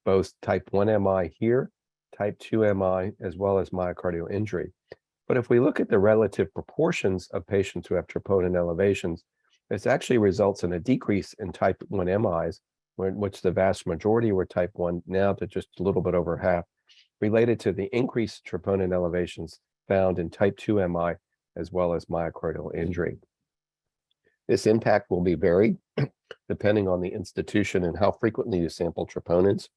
both type 1 MI here, type 2 MI, as well as myocardial injury. But if we look at the relative proportions of patients who have troponin elevations, this actually results in a decrease in type 1 MIs, in which the vast majority were type 1, now to just a little bit over half, related to the increased troponin elevations found in type 2 MI, as well as myocardial injury. This impact will be varied depending on the institution and how frequently you sample troponins.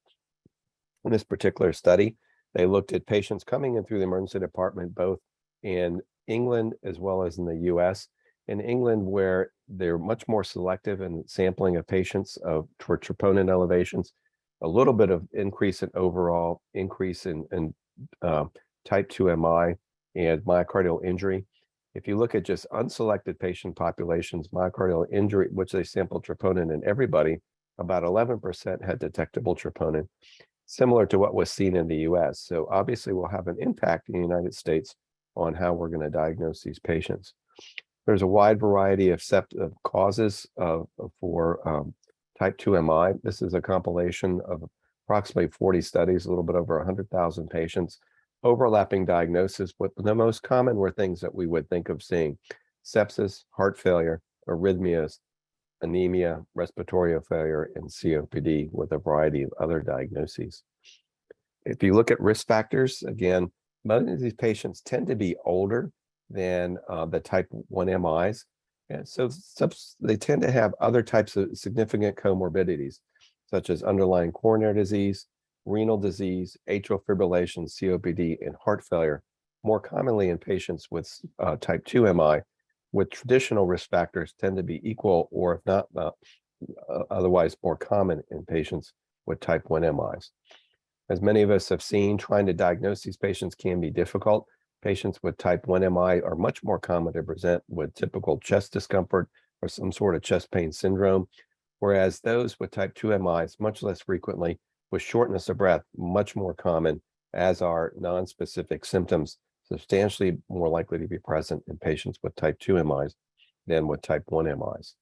In this particular study, they looked at patients coming in through the emergency department, both in England as well as in the US. In England, where they're much more selective in sampling of patients for troponin elevations, a little bit of increase in overall increase in type 2 MI and myocardial injury. If you look at just unselected patient populations, myocardial injury, which they sampled troponin in everybody, about 11% had detectable troponin, similar to what was seen in the US. So obviously we'll have an impact in the United States on how we're going to diagnose these patients. There's a wide variety of causes for type 2 MI. This is a compilation of approximately 40 studies, a little bit over 100,000 patients, overlapping diagnosis. But the most common were things that we would think of seeing: sepsis, heart failure, arrhythmias, anemia, respiratory failure, and COPD, with a variety of other diagnoses. If you look at risk factors, again, most of these patients tend to be older than the type 1 MIs. And so they tend to have other types of significant comorbidities, such as underlying coronary disease, renal disease, atrial fibrillation, COPD, and heart failure, more commonly in patients with type 2 MI, with traditional risk factors tend to be equal, or if not otherwise more common in patients with type 1 MIs. As many of us have seen, trying to diagnose these patients can be difficult. Patients with type 1 MI are much more common to present with typical chest discomfort or some sort of chest pain syndrome, whereas those with type 2 MIs much less frequently, with shortness of breath much more common, as are nonspecific symptoms substantially more likely to be present in patients with type 2 MIs than with type 1 MIs.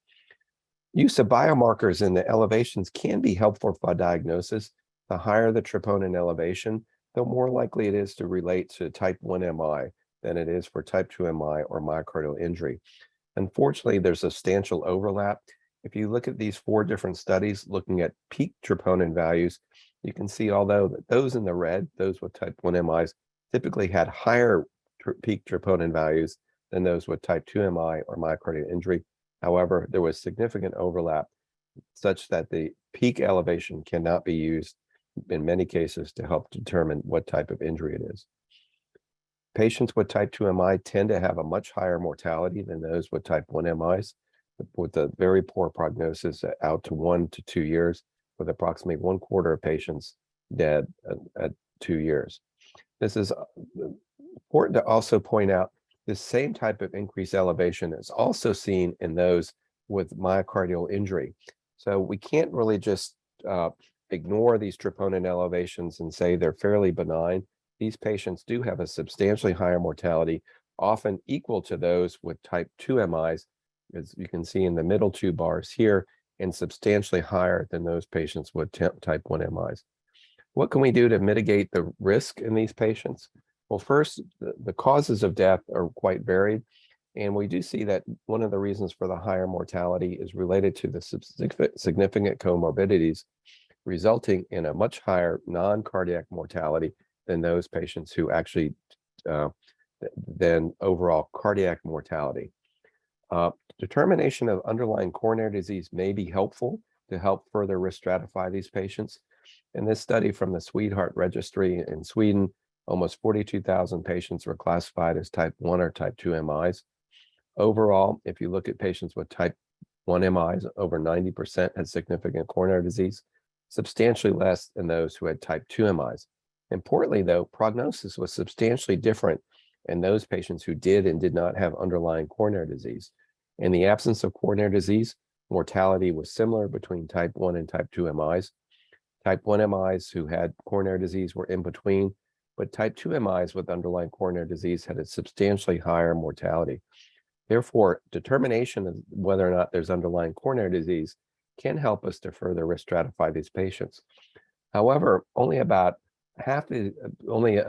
Use of biomarkers in the elevations can be helpful for diagnosis. The higher the troponin elevation, the more likely it is to relate to type 1 MI than it is for type 2 MI or myocardial injury. Unfortunately, there's substantial overlap. If you look at these 4 different studies looking at peak troponin values, you can see, although that those in the red, those with type 1 MIs, typically had higher peak troponin values than those with type 2 MI or myocardial injury. However, there was significant overlap such that the peak elevation cannot be used in many cases to help determine what type of injury it is. Patients with type 2 MI tend to have a much higher mortality than those with type 1 MIs, with a very poor prognosis out to 1 to 2 years, with approximately 1/4 of patients dead at 2 years. This is important to also point out. This same type of increased elevation is also seen in those with myocardial injury. So we can't really just ignore these troponin elevations and say they're fairly benign. These patients do have a substantially higher mortality, often equal to those with type 2 MIs, as you can see in the middle 2 bars here, and substantially higher than those patients with type 1 MIs. What can we do to mitigate the risk in these patients? Well, first, the causes of death are quite varied, and we do see that one of the reasons for the higher mortality is related to the significant comorbidities, resulting in a much higher non-cardiac mortality than those patients who actually than overall cardiac mortality. Determination of underlying coronary disease may be helpful to help further risk stratify these patients. In this study from the Sweetheart Registry in Sweden, almost 42,000 patients were classified as type 1 or type 2 MIs. Overall, if you look at patients with type 1 MIs, over 90% had significant coronary disease, substantially less than those who had type 2 MIs. Importantly, though, prognosis was substantially different in those patients who did and did not have underlying coronary disease. In the absence of coronary disease, mortality was similar between type 1 and type 2 MIs. Type 1 MIs who had coronary disease were in between, but type 2 MIs with underlying coronary disease had a substantially higher mortality. Therefore, determination of whether or not there's underlying coronary disease can help us to further risk stratify these patients. However, only about a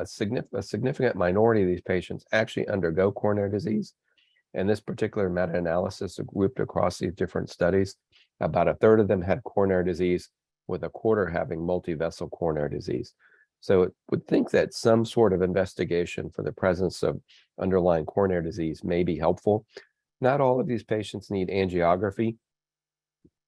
significant minority of these patients actually undergo coronary disease. And this particular meta-analysis grouped across these different studies, about 1/3 of them had coronary disease, with 1/4 having multivessel coronary disease. So it would think that some sort of investigation for the presence of underlying coronary disease may be helpful. Not all of these patients need angiography.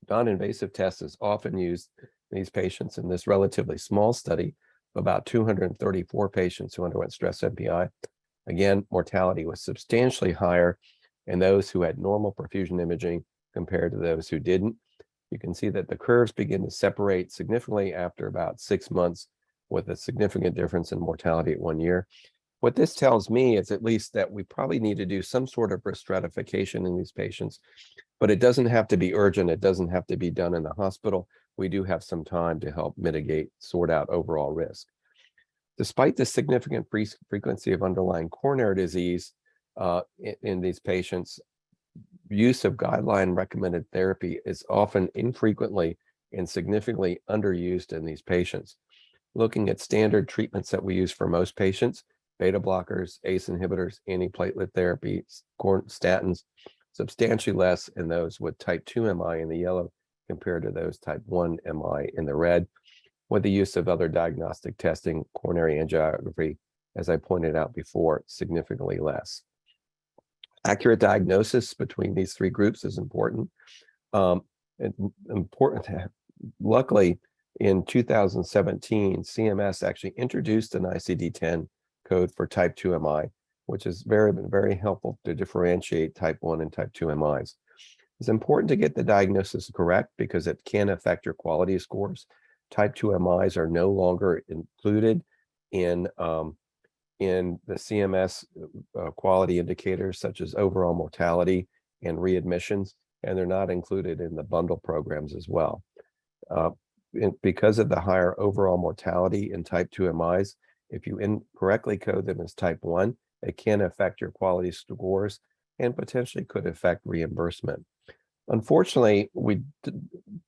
Non-invasive test is often used in these patients. In this relatively small study of about 234 patients who underwent stress MPI, again, mortality was substantially higher in those who had normal perfusion imaging compared to those who didn't. You can see that the curves begin to separate significantly after about 6 months, with a significant difference in mortality at 1 year. What this tells me is at least that we probably need to do some sort of risk stratification in these patients, but it doesn't have to be urgent. It doesn't have to be done in the hospital. We do have some time to help mitigate, sort out overall risk. Despite the significant frequency of underlying coronary disease in these patients, use of guideline recommended therapy is often infrequently and significantly underused in these patients. Looking at standard treatments that we use for most patients, beta blockers, ACE inhibitors, antiplatelet therapies, statins, substantially less in those with type 2 MI in the yellow compared to those type 1 MI in the red. With the use of other diagnostic testing, coronary angiography, as I pointed out before, significantly less. Accurate diagnosis between these three groups is important. Luckily, in 2017, CMS actually introduced an ICD-10 code for type 2 MI, which is very helpful to differentiate type 1 and type 2 MIs. It's important to get the diagnosis correct because it can affect your quality scores. Type 2 MIs are no longer included in the CMS quality indicators such as overall mortality and readmissions, and they're not included in the bundle programs as well. Because of the higher overall mortality in type 2 MIs, if you incorrectly code them as type 1, it can affect your quality scores and potentially could affect reimbursement. Unfortunately, we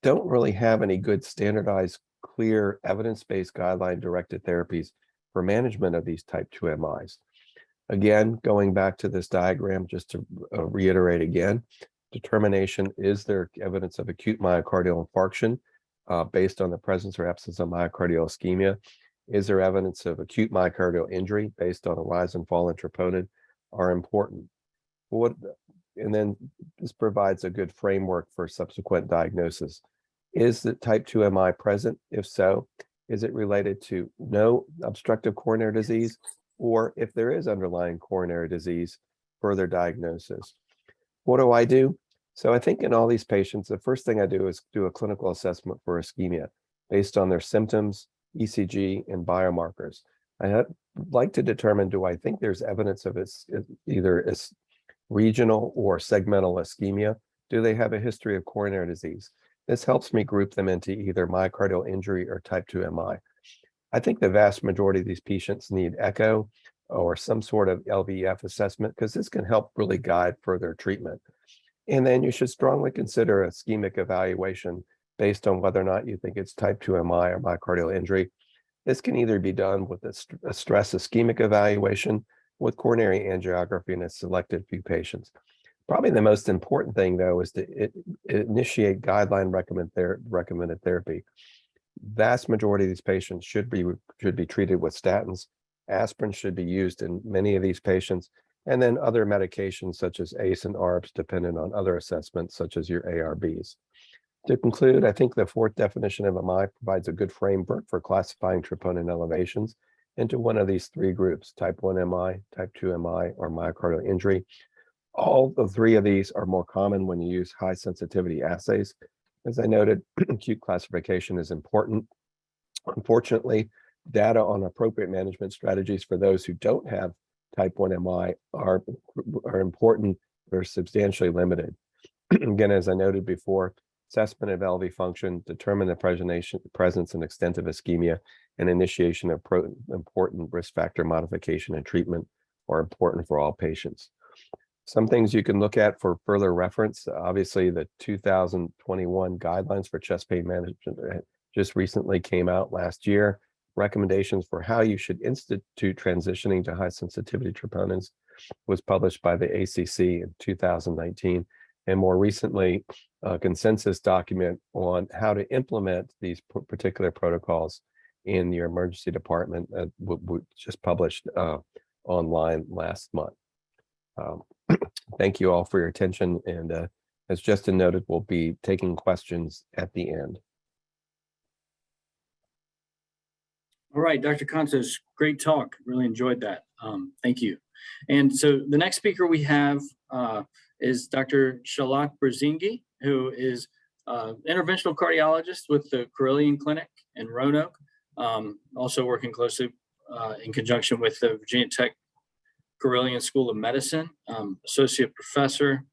don't really have any good standardized, clear, evidence-based guideline-directed therapies for management of these type 2 MIs. Again, going back to this diagram, just to reiterate again, determination, is there evidence of acute myocardial infarction based on the presence or absence of myocardial ischemia? Is there evidence of acute myocardial injury based on a rise and fall in troponin are important. And then this provides a good framework for subsequent diagnosis. Is the type 2 MI present? If so, is it related to no obstructive coronary disease? Or if there is underlying coronary disease, further diagnosis. What do I do? So I think in all these patients, the first thing I do is do a clinical assessment for ischemia based on their symptoms, ECG, and biomarkers. I'd like to determine, do I think there's evidence of either regional or segmental ischemia? Do they have a history of coronary disease? This helps me group them into either myocardial injury or type 2 MI. I think the vast majority of these patients need echo or some sort of LVEF assessment because this can help really guide further treatment. And then you should strongly consider a ischemic evaluation based on whether or not you think it's type 2 MI or myocardial injury. This can either be done with a stress ischemic evaluation with coronary angiography in a selected few patients. Probably the most important thing, though, is to initiate guideline recommended therapy. Vast majority of these patients should be treated with statins. Aspirin should be used in many of these patients, and then other medications such as ACE and ARBs, dependent on other assessments such as your ARBs. To conclude, I think the fourth definition of MI provides a good framework for classifying troponin elevations into one of these three groups: type 1 MI, type 2 MI, or myocardial injury. All the three of these are more common when you use high sensitivity assays. As I noted, acute classification is important. Unfortunately, data on appropriate management strategies for those who don't have type 1 MI are important. They're substantially limited. Again, as I noted before, assessment of LV function, determine the presence and extent of ischemia, and initiation of important risk factor modification and treatment are important for all patients. Some things you can look at for further reference. Obviously, the 2021 guidelines for chest pain management just recently came out last year. Recommendations for how you should institute transitioning to high sensitivity troponins was published by the ACC in 2019. And more recently, a consensus document on how to implement these particular protocols in your emergency department just published online last month. Thank you all for your attention. And as Justin noted, we'll be taking questions at the end. All right, Dr. Contos, great talk. Really enjoyed that. Thank you. And so the next speaker we have is Dr. Shalak Brzezinski, who is interventional cardiologist with the Carillion Clinic in Roanoke, also working closely in conjunction with the Virginia Tech Carillion School of Medicine, associate professor.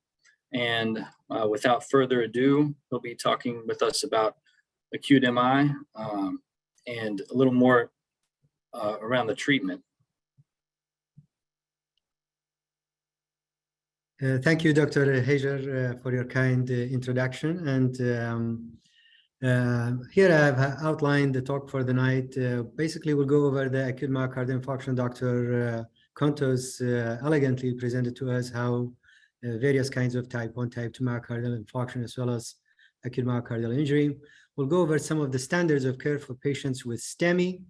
And without further ado, he'll be talking with us about acute MI and a little more around the treatment. Thank you, Dr. Hager, for your kind introduction. And here I have outlined the talk for the night. Basically, we'll go over the acute myocardial infarction. Dr. Contos elegantly presented to us how various kinds of type 1, type 2 myocardial infarction, as well as acute myocardial injury. We'll go over some of the standards of care for patients with STEMI,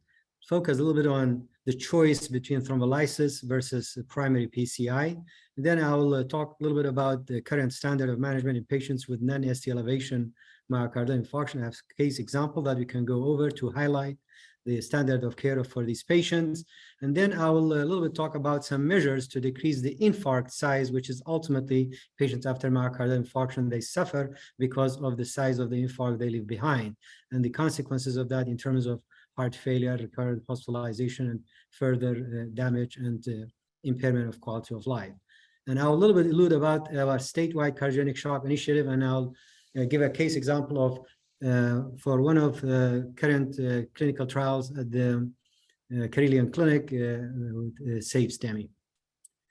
focus a little bit on the choice between thrombolysis versus primary PCI. And then I'll talk a little bit about the current standard of management in patients with non-ST elevation myocardial infarction. I have a case example that we can go over to highlight the standard of care for these patients. And then I will a little bit talk about some measures to decrease the infarct size, which is ultimately patients after myocardial infarction, they suffer because of the size of the infarct they leave behind, and the consequences of that in terms of heart failure, recurrent hospitalization, and further damage and impairment of quality of life. And I'll a little bit allude about our statewide cardiogenic shock initiative, and I'll give a case example of for one of current clinical trials at the Carilion Clinic with SAFE STEMI.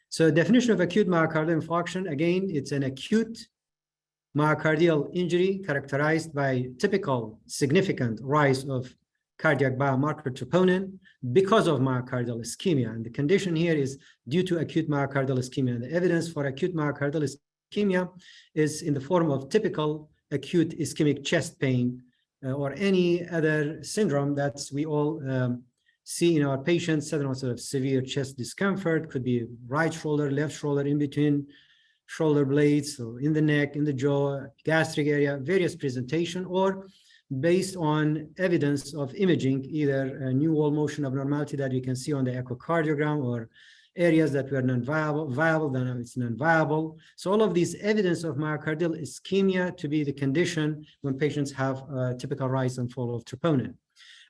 So definition of acute myocardial infarction, again, it's an acute myocardial injury characterized by typical significant rise of cardiac biomarker troponin because of myocardial ischemia. And the condition here is due to acute myocardial ischemia. And the evidence for acute myocardial ischemia is in the form of typical acute ischemic chest pain or any other syndrome that we all see in our patients, sudden sort of severe chest discomfort, could be right shoulder, left shoulder, in between shoulder blades, so in the neck, in the jaw, gastric area, various presentation, or based on evidence of imaging, either a new wall motion abnormality that you can see on the echocardiogram, or areas that were non-viable, then it's non-viable. So all of these evidence of myocardial ischemia to be the condition when patients have a typical rise and fall of troponin.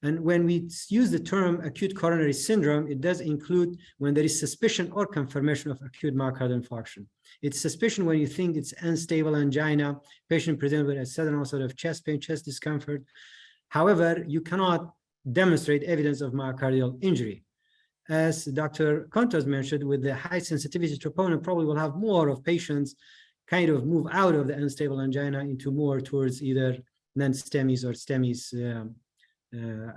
And when we use the term acute coronary syndrome, it does include when there is suspicion or confirmation of acute myocardial infarction. It's suspicion when you think it's unstable angina, patient presented with a sudden onset of chest pain, chest discomfort. However, you cannot demonstrate evidence of myocardial injury. As Dr. Contos mentioned, with the high sensitivity troponin, probably will have more of patients kind of move out of the unstable angina into more towards either non-STEMIs or STEMIs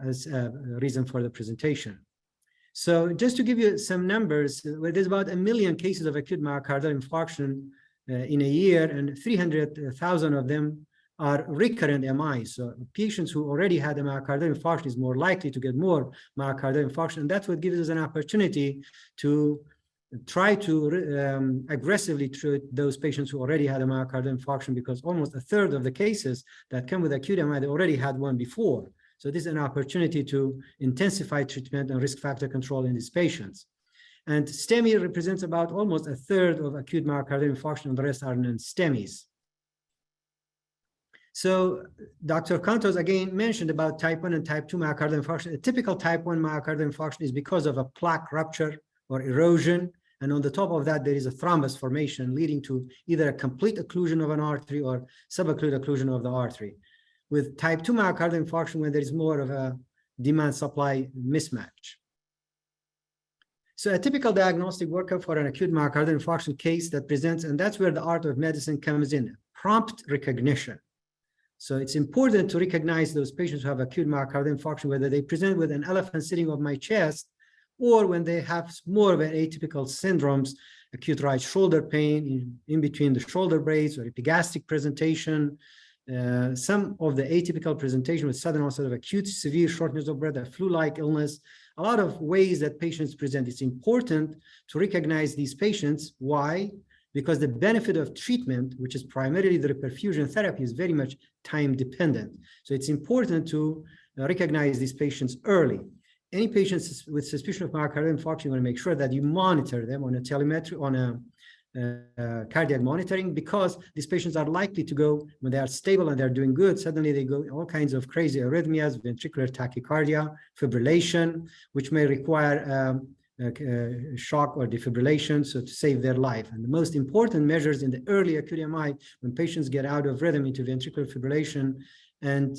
as a reason for the presentation. So just to give you some numbers, there's about 1 million cases of acute myocardial infarction in a year, and 300,000 of them are recurrent MIs. So patients who already had a myocardial infarction is more likely to get more myocardial infarction. And that's what gives us an opportunity to try to aggressively treat those patients who already had a myocardial infarction, because almost a third of the cases that come with acute MI, they already had one before. So this is an opportunity to intensify treatment and risk factor control in these patients. And STEMI represents about almost a third of acute myocardial infarction, and the rest are non-STEMIs. So Dr. Contos again mentioned about type 1 and type 2 myocardial infarction. A typical type 1 myocardial infarction is because of a plaque rupture or erosion. And on the top of that, there is a thrombus formation leading to either a complete occlusion of an artery or subacute occlusion of the artery. With type 2 myocardial infarction, when there is more of a demand-supply mismatch. So a typical diagnostic workup for an acute myocardial infarction case that presents, and that's where the art of medicine comes in, prompt recognition. So it's important to recognize those patients who have acute myocardial infarction, whether they present with an elephant sitting on my chest, or when they have more of an atypical syndromes, acute right shoulder pain in between the shoulder blades, or epigastric presentation, some of the atypical presentation with sudden onset of acute severe shortness of breath, a flu-like illness, a lot of ways that patients present. It's important to recognize these patients. Why? Because the benefit of treatment, which is primarily the reperfusion therapy, is very much time dependent. So it's important to recognize these patients early. Any patients with suspicion of myocardial infarction, you want to make sure that you monitor them on a telemetry, on a cardiac monitoring, because these patients are likely to go, when they are stable and they're doing good, suddenly they go all kinds of crazy arrhythmias, ventricular tachycardia, fibrillation, which may require shock or defibrillation, so to save their life. And the most important measures in the early acute MI, when patients get out of rhythm into ventricular fibrillation and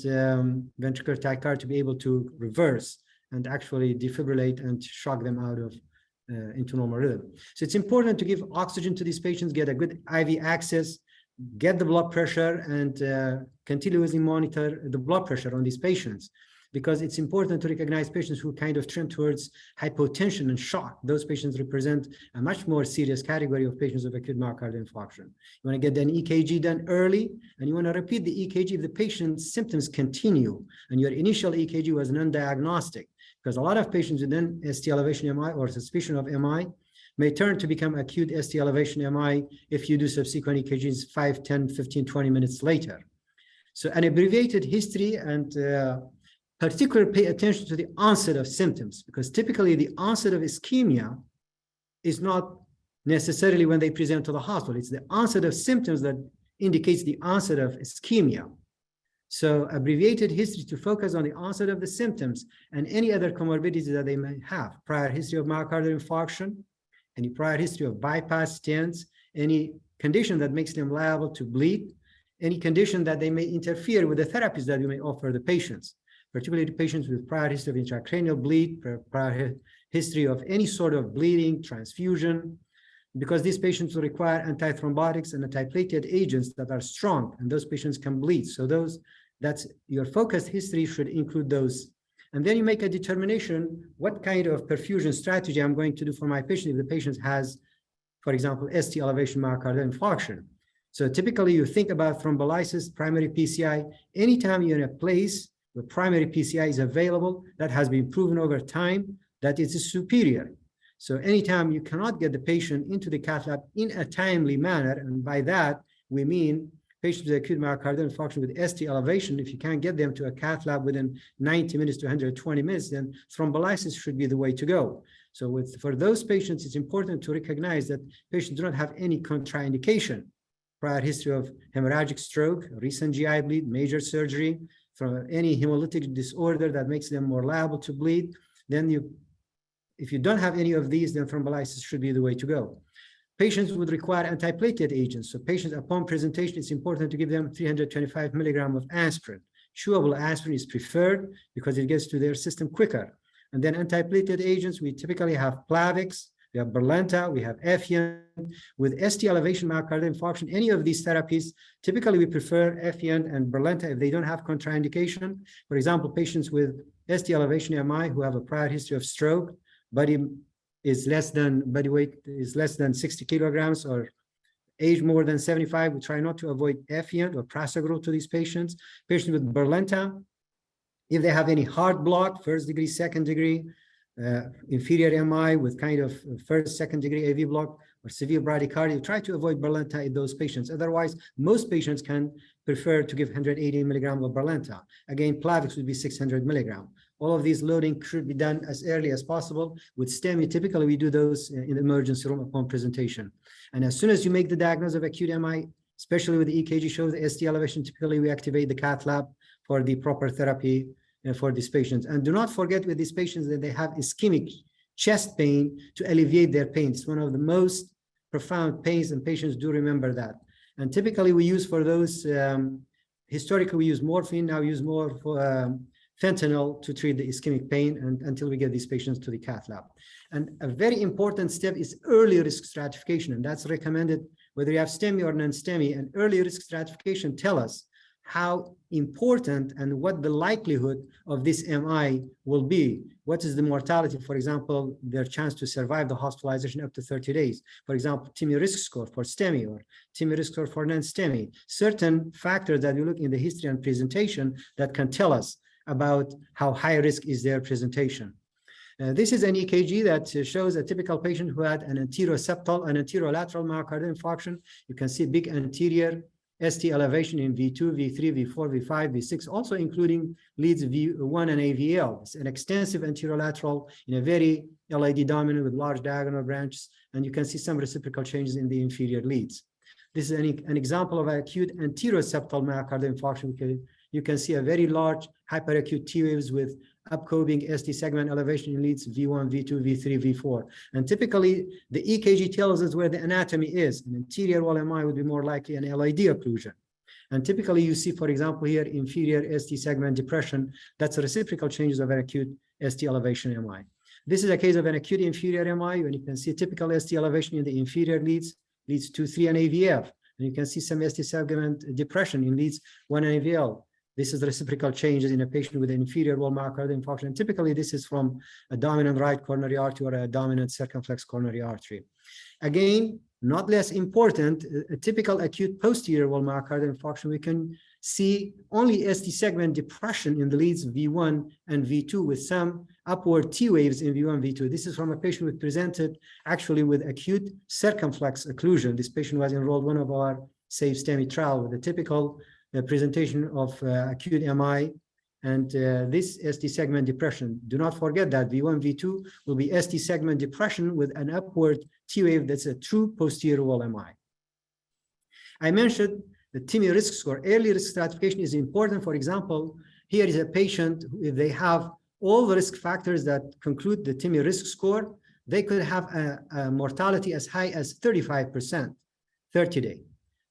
ventricular tachycardia, to be able to reverse and actually defibrillate and shock them out of into normal rhythm. So it's important to give oxygen to these patients, get a good IV access, get the blood pressure, and continuously monitor the blood pressure on these patients. because it's important to recognize patients who kind of trend towards hypotension and shock. Those patients represent a much more serious category of patients with acute myocardial infarction. You want to get an EKG done early, and you want to repeat the EKG if the patient's symptoms continue and your initial EKG was non-diagnostic, because a lot of patients with an ST elevation MI or suspicion of MI may turn to become acute ST elevation MI if you do subsequent EKGs 5, 10, 15, 20 minutes later. So an abbreviated history, and particularly pay attention to the onset of symptoms, because typically the onset of ischemia is not necessarily when they present to the hospital. It's the onset of symptoms that indicates the onset of ischemia. So abbreviated history to focus on the onset of the symptoms and any other comorbidities that they may have. Prior history of myocardial infarction, any prior history of bypass stents, any condition that makes them liable to bleed, any condition that they may interfere with the therapies that you may offer the patients, particularly the patients with prior history of intracranial bleed, prior history of any sort of bleeding, transfusion, because these patients will require antithrombotics and antiplatelet agents that are strong, and those patients can bleed. So that's your focused history should include those. And then you make a determination what kind of perfusion strategy I'm going to do for my patient if the patient has, for example, ST elevation myocardial infarction. So typically you think about thrombolysis, primary PCI, anytime you're in a place where primary PCI is available, that has been proven over time that it is superior. So anytime you cannot get the patient into the cath lab in a timely manner, and by that, we mean patients with acute myocardial infarction with ST elevation, if you can't get them to a cath lab within 90 minutes to 120 minutes, then thrombolysis should be the way to go. So for those patients, it's important to recognize that patients do not have any contraindication, prior history of hemorrhagic stroke, recent GI bleed, major surgery, from any hemolytic disorder that makes them more liable to bleed. Then if you don't have any of these, then thrombolysis should be the way to go. Patients would require antiplatelet agents. So patients upon presentation, it's important to give them 325 milligrams of aspirin. Chewable aspirin is preferred because it gets to their system quicker. And then antiplatelet agents, we typically have Plavix, we have Berlenta, we have Efient. With ST elevation myocardial infarction, any of these therapies, typically we prefer Efient and Berlenta if they don't have contraindication. For example, patients with ST elevation MI who have a prior history of stroke, body weight is less than 60 kilograms or age more than 75, we try not to avoid Efient or prasugrel to these patients. Patients with Berlenta, if they have any heart block, first degree, second degree, inferior MI with kind of first, second degree AV block or severe bradycardia, try to avoid Berlenta in those patients. Otherwise, most patients can prefer to give 180 milligrams of Berlenta. Again, Plavix would be 600 milligrams. All of these loading should be done as early as possible. With STEMI, typically we do those in the emergency room upon presentation. And as soon as you make the diagnosis of acute MI, especially with the EKG shows the ST elevation, typically we activate the cath lab for the proper therapy for these patients. And do not forget with these patients that they have ischemic chest pain to alleviate their pain. It's one of the most profound pains, and patients do remember that. And typically we use for those, historically we use morphine, now we use more for fentanyl to treat the ischemic pain and until we get these patients to the cath lab. And a very important step is early risk stratification, and that's recommended whether you have STEMI or non-STEMI. And early risk stratification tell us how important and what the likelihood of this MI will be. What is the mortality, for example, their chance to survive the hospitalization up to 30 days. For example, TIMI risk score for STEMI or TIMI risk score for non-STEMI. Certain factors that you look in the history and presentation that can tell us about how high risk is their presentation. This is an EKG that shows a typical patient who had an anteroseptal and anterolateral myocardial infarction. You can see big anterior ST elevation in V2, V3, V4, V5, V6, also including leads V1 and AVL. It's an extensive anterolateral in a very LID dominant with large diagonal branches, and you can see some reciprocal changes in the inferior leads. This is an example of acute anteroseptal myocardial infarction. You can see a very large hyperacute T waves with upcoding ST segment elevation in leads V1, V2, V3, V4. And typically, the EKG tells us where the anatomy is. An anterior wall MI would be more likely an LID occlusion. And typically, you see, for example, here, inferior ST segment depression. That's reciprocal changes of an acute ST elevation MI. This is a case of an acute inferior MI, and you can see typical ST elevation in the inferior leads 2, 3, and AVF. And you can see some ST segment depression in leads 1 and AVL. This is the reciprocal changes in a patient with an inferior wall myocardial infarction. And typically, this is from a dominant right coronary artery or a dominant circumflex coronary artery. Again, not less important, a typical acute posterior wall myocardial infarction, we can see only ST segment depression in the leads V1 and V2 with some upward T waves in V1, V2. This is from a patient who presented actually with acute circumflex occlusion. This patient was enrolled one of our SAFE STEMI trial with a typical presentation of acute MI and this ST segment depression. Do not forget that V1, V2 will be ST segment depression with an upward T wave that's a true posterior wall MI. I mentioned the TIMI risk score. Early risk stratification is important. For example, here is a patient, if they have all the risk factors that conclude the TIMI risk score, they could have a mortality as high as 35%, 30-day.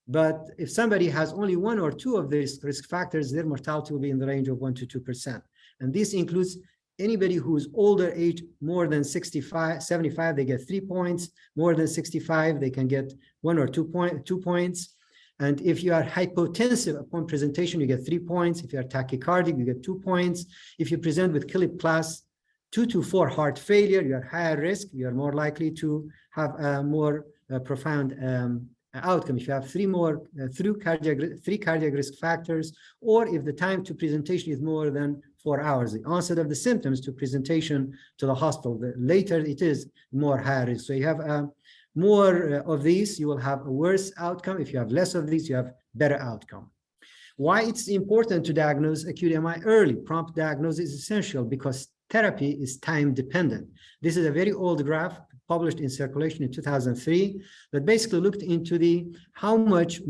But if somebody has only one or two of these risk factors, their mortality will be in the range of 1 to 2%. And this includes anybody who is older age, more than 65, 75, they get 3 points. More than 65, they can get 1 or 2 points. And if you are hypotensive upon presentation, you get 3 points. If you are tachycardic, you get 2 points. If you present with KLIP class 2 to 4 heart failure, you are higher risk. You are more likely to have a more profound outcome. If you have three cardiac risk factors, or if the time to presentation is more than 4 hours, the onset of the symptoms to presentation to the hospital, the later it is, more high risk. So you have more of these, you will have a worse outcome. If you have less of these, you have better outcome. Why it's important to diagnose acute MI early? Prompt diagnosis is essential because therapy is time dependent. This is a very old graph published in Circulation in 2003 that basically looked into how much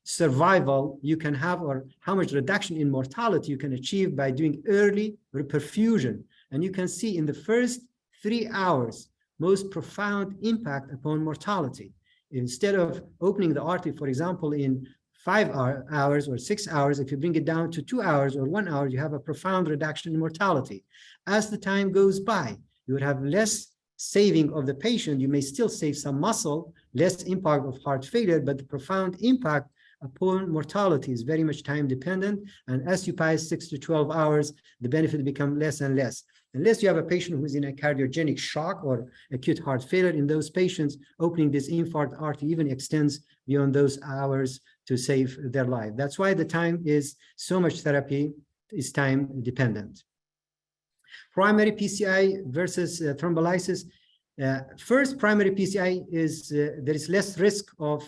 survival you can have or how much reduction in mortality you can achieve by doing early perfusion. And you can see in the first 3 hours, most profound impact upon mortality. Instead of opening the artery, for example, in 5 hours or 6 hours, if you bring it down to 2 hours or 1 hour, you have a profound reduction in mortality. As the time goes by, you would have less saving of the patient. You may still save some muscle, less impact of heart failure, but the profound impact upon mortality is very much time dependent. And as you pass 6 to 12 hours, the benefit becomes less and less. Unless you have a patient who is in a cardiogenic shock or acute heart failure, in those patients, opening this infarct artery even extends beyond those hours to save their life. That's why the time is so much therapy is time dependent. Primary PCI versus thrombolysis. First, primary PCI is there is less risk of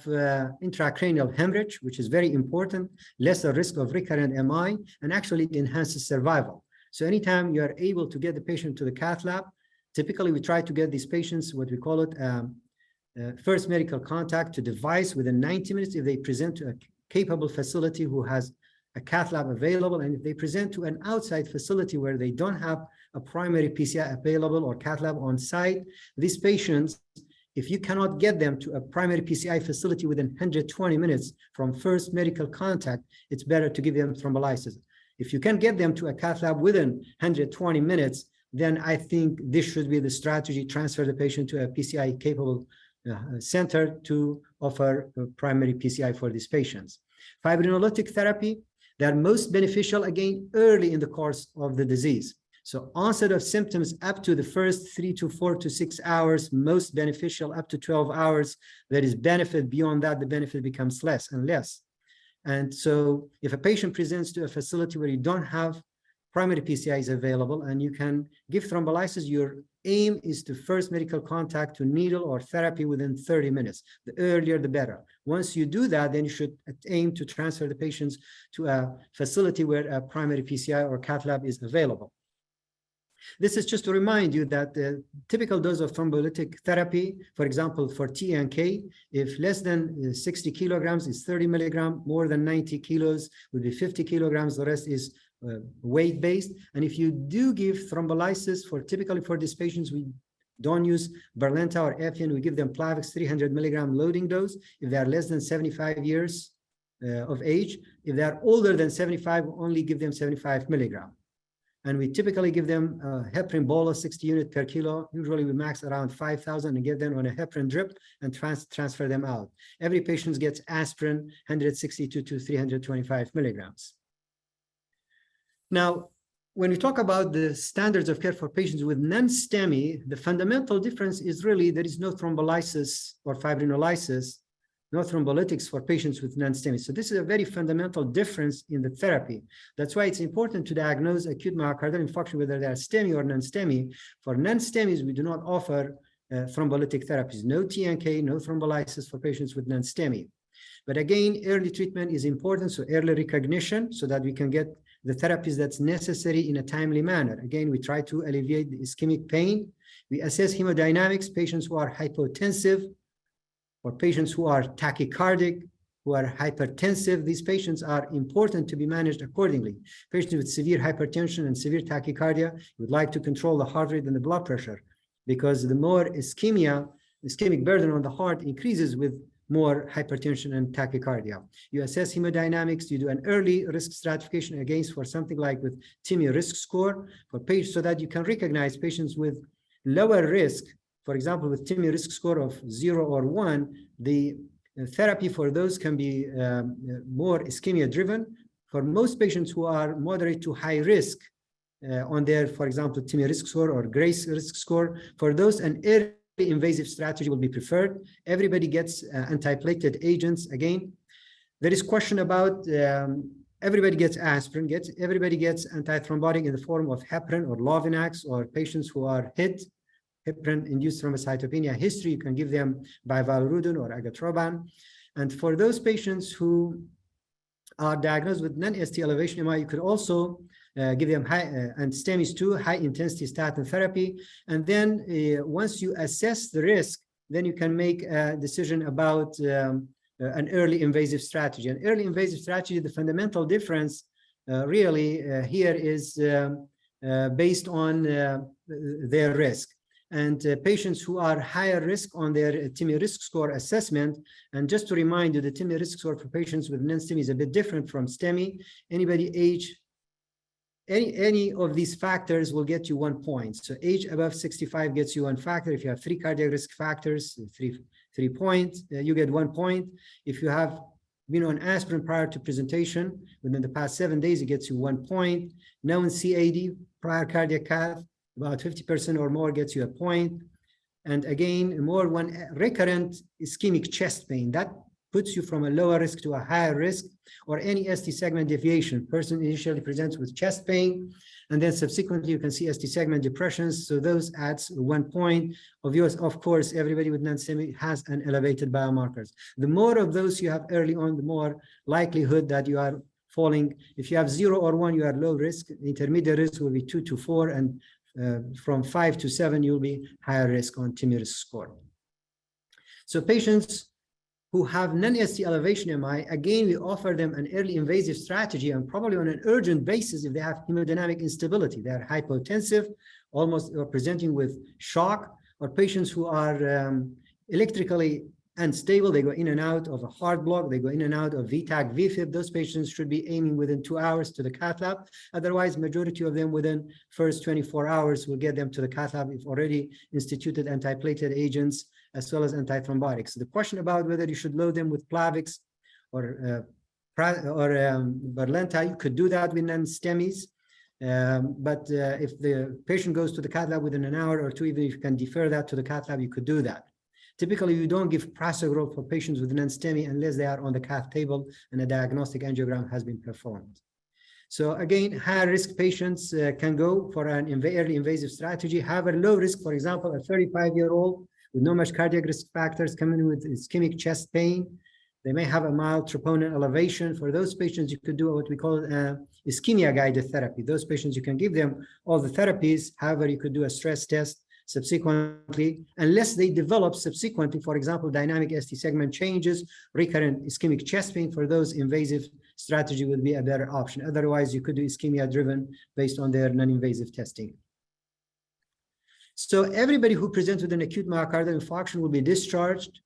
intracranial hemorrhage, which is very important, lesser risk of recurrent MI, and actually it enhances survival. So anytime you are able to get the patient to the cath lab, typically we try to get these patients, what we call it, first medical contact to device within 90 minutes if they present to a capable facility who has a cath lab available, and if they present to an outside facility where they don't have a primary PCI available or cath lab on site, these patients, if you cannot get them to a primary PCI facility within 120 minutes from first medical contact, it's better to give them thrombolysis. If you can get them to a cath lab within 120 minutes, then I think this should be the strategy, transfer the patient to a PCI capable center to offer primary PCI for these patients. Fibrinolytic therapy, they are most beneficial again early in the course of the disease. So onset of symptoms up to the first 3 to 4 to 6 hours, most beneficial up to 12 hours. There is benefit beyond that, the benefit becomes less and less. And so if a patient presents to a facility where you don't have primary PCIs available and you can give thrombolysis, your aim is to first medical contact to needle or therapy within 30 minutes. The earlier, the better. Once you do that, then you should aim to transfer the patients to a facility where a primary PCI or cath lab is available. This is just to remind you that the typical dose of thrombolytic therapy, for example, for T and K, if less than 60 kilograms is 30 milligram, more than 90 kilos would be 50 kilograms, the rest is weight-based. And if you do give thrombolysis typically for these patients, we don't use Berlenta or Efian, we give them Plavix 300 milligram loading dose if they are less than 75 years of age. If they are older than 75, we only give them 75 milligram. And we typically give them heparin bolus 60 units per kilo. Usually we max around 5,000 and get them on a heparin drip and transfer them out. Every patient gets aspirin 162 to 325 milligrams. Now, when we talk about the standards of care for patients with non-STEMI, the fundamental difference is really there is no thrombolysis or fibrinolysis, no thrombolytics for patients with non-STEMI. So this is a very fundamental difference in the therapy. That's why it's important to diagnose acute myocardial infarction, whether they are STEMI or non-STEMI. For non-STEMIs, we do not offer thrombolytic therapies, no TNK, no thrombolysis for patients with non-STEMI. But again, early treatment is important, so early recognition so that we can get the therapies that's necessary in a timely manner. Again, we try to alleviate the ischemic pain. We assess hemodynamics, patients who are hypotensive or patients who are tachycardic, who are hypertensive. These patients are important to be managed accordingly. Patients with severe hypertension and severe tachycardia, would like to control the heart rate and the blood pressure, because the more ischemic burden on the heart increases with more hypertension and tachycardia. You assess hemodynamics, you do an early risk stratification against for something like with TIMI risk score for patients so that you can recognize patients with lower risk. For example, with TIMI risk score of 0 or 1, the therapy for those can be more ischemia driven. For most patients who are moderate to high risk on their, for example, TIMI risk score or GRACE risk score, for those an early invasive strategy will be preferred. Everybody gets antiplatelet agents. Again, there is question about everybody gets aspirin, everybody gets antithrombotic in the form of heparin or Lovinax, or patients who are HIT, heparin-induced thrombocytopenia history, you can give them bivalirudin or agatroban. And for those patients who are diagnosed with non-ST elevation MI, you could also give them high and STEMIs too, high intensity statin therapy. And then once you assess the risk, then you can make a decision about an early invasive strategy. An early invasive strategy, the fundamental difference really here is based on their risk. And patients who are higher risk on their TIMI risk score assessment, and just to remind you, the TIMI risk score for patients with non-STEMI is a bit different from STEMI. Anybody age, any of these factors will get you 1 point. So age above 65 gets you 1 factor. If you have 3 cardiac risk factors, 3 points, you get 1 point. If you have been on aspirin prior to presentation within the past 7 days, it gets you 1 point. Known CAD, prior cardiac cath, about 50% or more gets you 1 point. And again, more one recurrent ischemic chest pain, that puts you from a lower risk to a higher risk, or any ST segment deviation. Person initially presents with chest pain, and then subsequently you can see ST segment depressions. So those adds 1 point. Of course, everybody with non-STEMI has an elevated biomarkers. The more of those you have early on, the more likelihood that you are falling. If you have 0 or 1, you are low risk. Intermediate risk will be 2 to 4, and from 5 to 7, you'll be higher risk on TIMI risk score. So patients who have non-ST elevation MI, again, we offer them an early invasive strategy, and probably on an urgent basis if they have hemodynamic instability. They are hypotensive, almost or presenting with shock, or patients who are electrically unstable. They go in and out of a heart block. They go in and out of VHAC, VFib. Those patients should be aiming within 2 hours to the cath lab. Otherwise, majority of them within first 24 hours will get them to the cath lab if already instituted antiplatelet agents as well as antithrombotics. The question about whether you should load them with Plavix or Berlenta, you could do that with non-STEMIs. But if the patient goes to the cath lab within an hour or 2, even if you can defer that to the cath lab, you could do that. Typically, you don't give prasugrel for patients with non-STEMI unless they are on the cath table and a diagnostic angiogram has been performed. So again, high-risk patients can go for an early invasive strategy. However, low risk, for example, a 35-year-old with no much cardiac risk factors coming in with ischemic chest pain. They may have a mild troponin elevation. For those patients, you could do what we call ischemia-guided therapy. Those patients, you can give them all the therapies. However, you could do a stress test subsequently, unless they develop subsequently, for example, dynamic ST segment changes, recurrent ischemic chest pain. For those, invasive strategy would be a better option. Otherwise, you could do ischemia-driven based on their non-invasive testing. So everybody who presents with an acute myocardial infarction will be discharged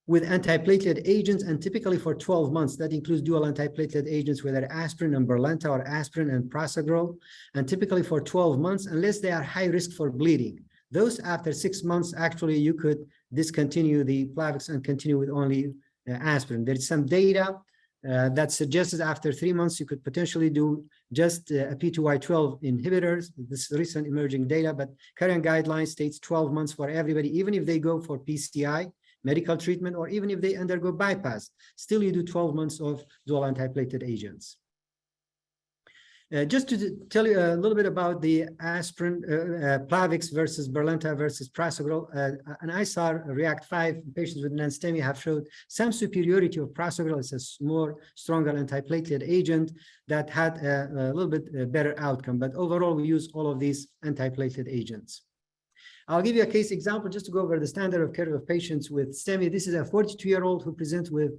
with antiplatelet agents, and typically for 12 months. That includes dual antiplatelet agents, whether aspirin and Berlenta or aspirin and prasugrel, and typically for 12 months, unless they are high risk for bleeding. Those after 6 months, actually, you could discontinue the Plavix and continue with only aspirin. There is some data that suggests after 3 months, you could potentially do just a P2Y12 inhibitors. This is recent emerging data, but current guidelines states 12 months for everybody, even if they go for PCI, medical treatment, or even if they undergo bypass, still you do 12 months of dual antiplatelet agents. Just to tell you a little bit about the aspirin, Plavix versus Brilinta versus Prasugrel, an ISAR REACT 5 patients with non-STEMI have showed some superiority of Prasugrel. It's a more stronger antiplatelet agent that had a little bit better outcome, but overall we use all of these antiplatelet agents. I'll give you a case example just to go over the standard of care of patients with STEMI. This is a 42-year-old who presents with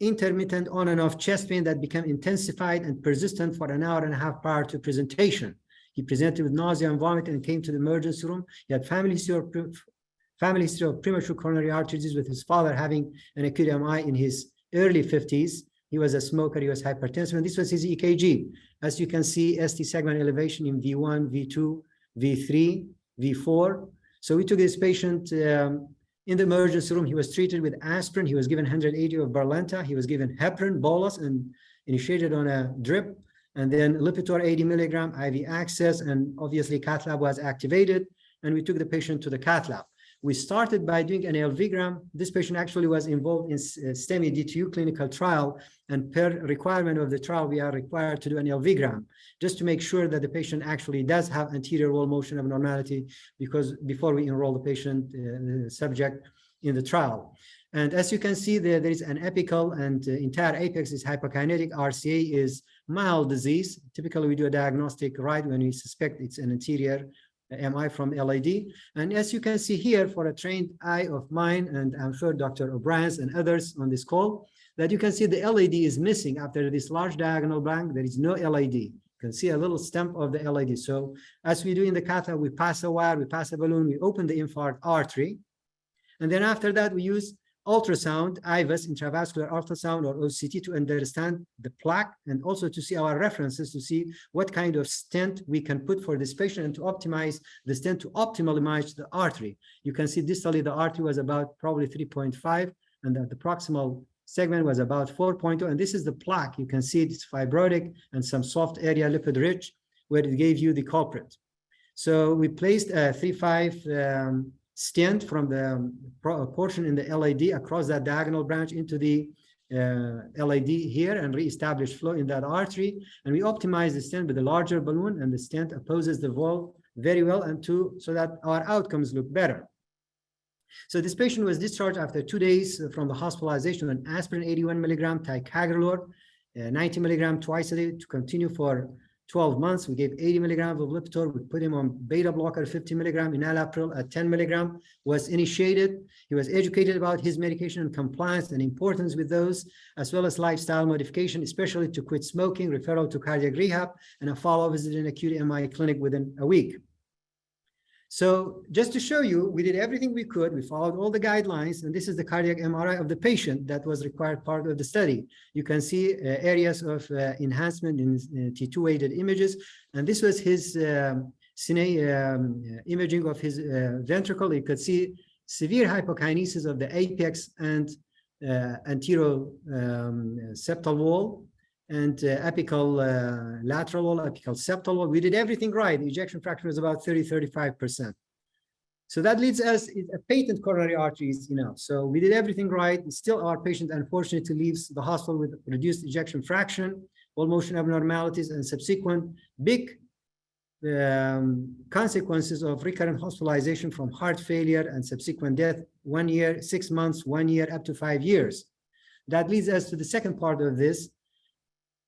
intermittent on and off chest pain that became intensified and persistent for an hour and a half prior to presentation. He presented with nausea and vomiting and came to the emergency room. He had family history of premature coronary artery disease, with his father having an acute MI in his early 50s. He was a smoker, he was hypertensive, and this was his EKG. As you can see, ST segment elevation in V1, V2, V3, V4. So we took this patient in the emergency room. He was treated with aspirin. He was given 180 of Brilinta. He was given heparin bolus and initiated on a drip, and then Lipitor 80 milligram IV access, and obviously cath lab was activated, and we took the patient to the cath lab. We started by doing an LV-gram. This patient actually was involved in STEMI DTU clinical trial, and per requirement of the trial, we are required to do an LV-gram just to make sure that the patient actually does have anterior wall motion abnormality, because before we enroll the patient, subject in the trial. And as you can see there is an apical, and entire apex is hypokinetic. RCA is mild disease. Typically, we do a diagnostic right when we suspect it's an anterior MI from LAD. And as you can see here, for a trained eye of mine, and I'm sure Dr. O'Brien's and others on this call, that you can see the LAD is missing after this large diagonal blank. There is no LAD. You can see a little stump of the LAD. So as we do in the cath lab, we pass a wire, we pass a balloon, we open the infarct artery. And then after that, we use ultrasound, IVUS, intravascular ultrasound, or OCT, to understand the plaque, and also to see our references, to see what kind of stent we can put for this patient, and to optimize the stent to optimally match the artery. You can see distally the artery was about probably 3.5, and the proximal segment was about 4.2, and this is the plaque. You can see it's fibrotic and some soft area, lipid rich, where it gave you the culprit. So we placed a 3.5 stent from the portion in the LAD across that diagonal branch into the LAD here, and reestablish flow in that artery. And we optimize the stent with a larger balloon, and the stent opposes the wall very well, and so that our outcomes look better. So this patient was discharged after 2 days from the hospitalization on aspirin 81 milligram, ticagrelor 90 milligram twice a day, to continue for 12 months. We gave 80 milligrams of Lipitor. We put him on beta blocker 50 milligram, enalapril at 10 milligram was initiated. He was educated about his medication and compliance and importance with those, as well as lifestyle modification, especially to quit smoking, referral to cardiac rehab, and a follow-up visit in acute MI clinic within a week. So just to show you, we did everything we could. We followed all the guidelines, and this is the cardiac MRI of the patient that was required part of the study. You can see areas of enhancement in T2 weighted images, and this was his cine imaging of his ventricle. You could see severe hypokinesis of the apex and anterior septal wall, and apical lateral wall, apical septal wall. We did everything right. The ejection fraction was about 30-35%. So that leads us a patent coronary arteries, So we did everything right. Still, our patient unfortunately leaves the hospital with reduced ejection fraction, wall motion abnormalities, and subsequent big consequences of recurrent hospitalization from heart failure and subsequent death, 1 year, 6 months, 1 year, up to 5 years. That leads us to the second part of this.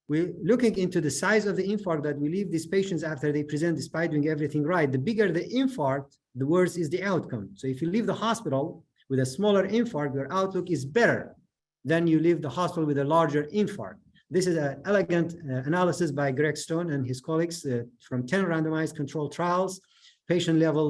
We're looking into the size of the infarct that we leave these patients after they present despite doing everything right. The bigger the infarct, the worse is the outcome. So if you leave the hospital with a smaller infarct, your outlook is better than you leave the hospital with a larger infarct. This is an elegant analysis by Greg Stone and his colleagues from 10 randomized controlled trials, patient level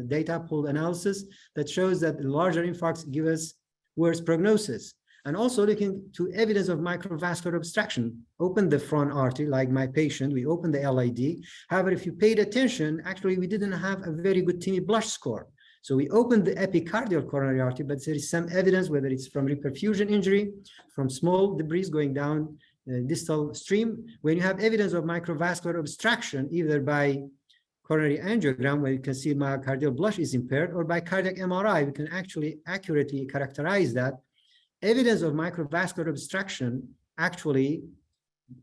data pooled analysis that shows that larger infarcts give us worse prognosis. And also looking to evidence of microvascular obstruction. Open the front artery, like my patient, we opened the LAD. However, if you paid attention, actually we didn't have a very good TIMI blush score. So we opened the epicardial coronary artery, but there is some evidence, whether it's from reperfusion injury, from small debris going down the distal stream. When you have evidence of microvascular obstruction, either by coronary angiogram, where you can see myocardial blush is impaired, or by cardiac MRI, we can actually accurately characterize that. Evidence of microvascular obstruction actually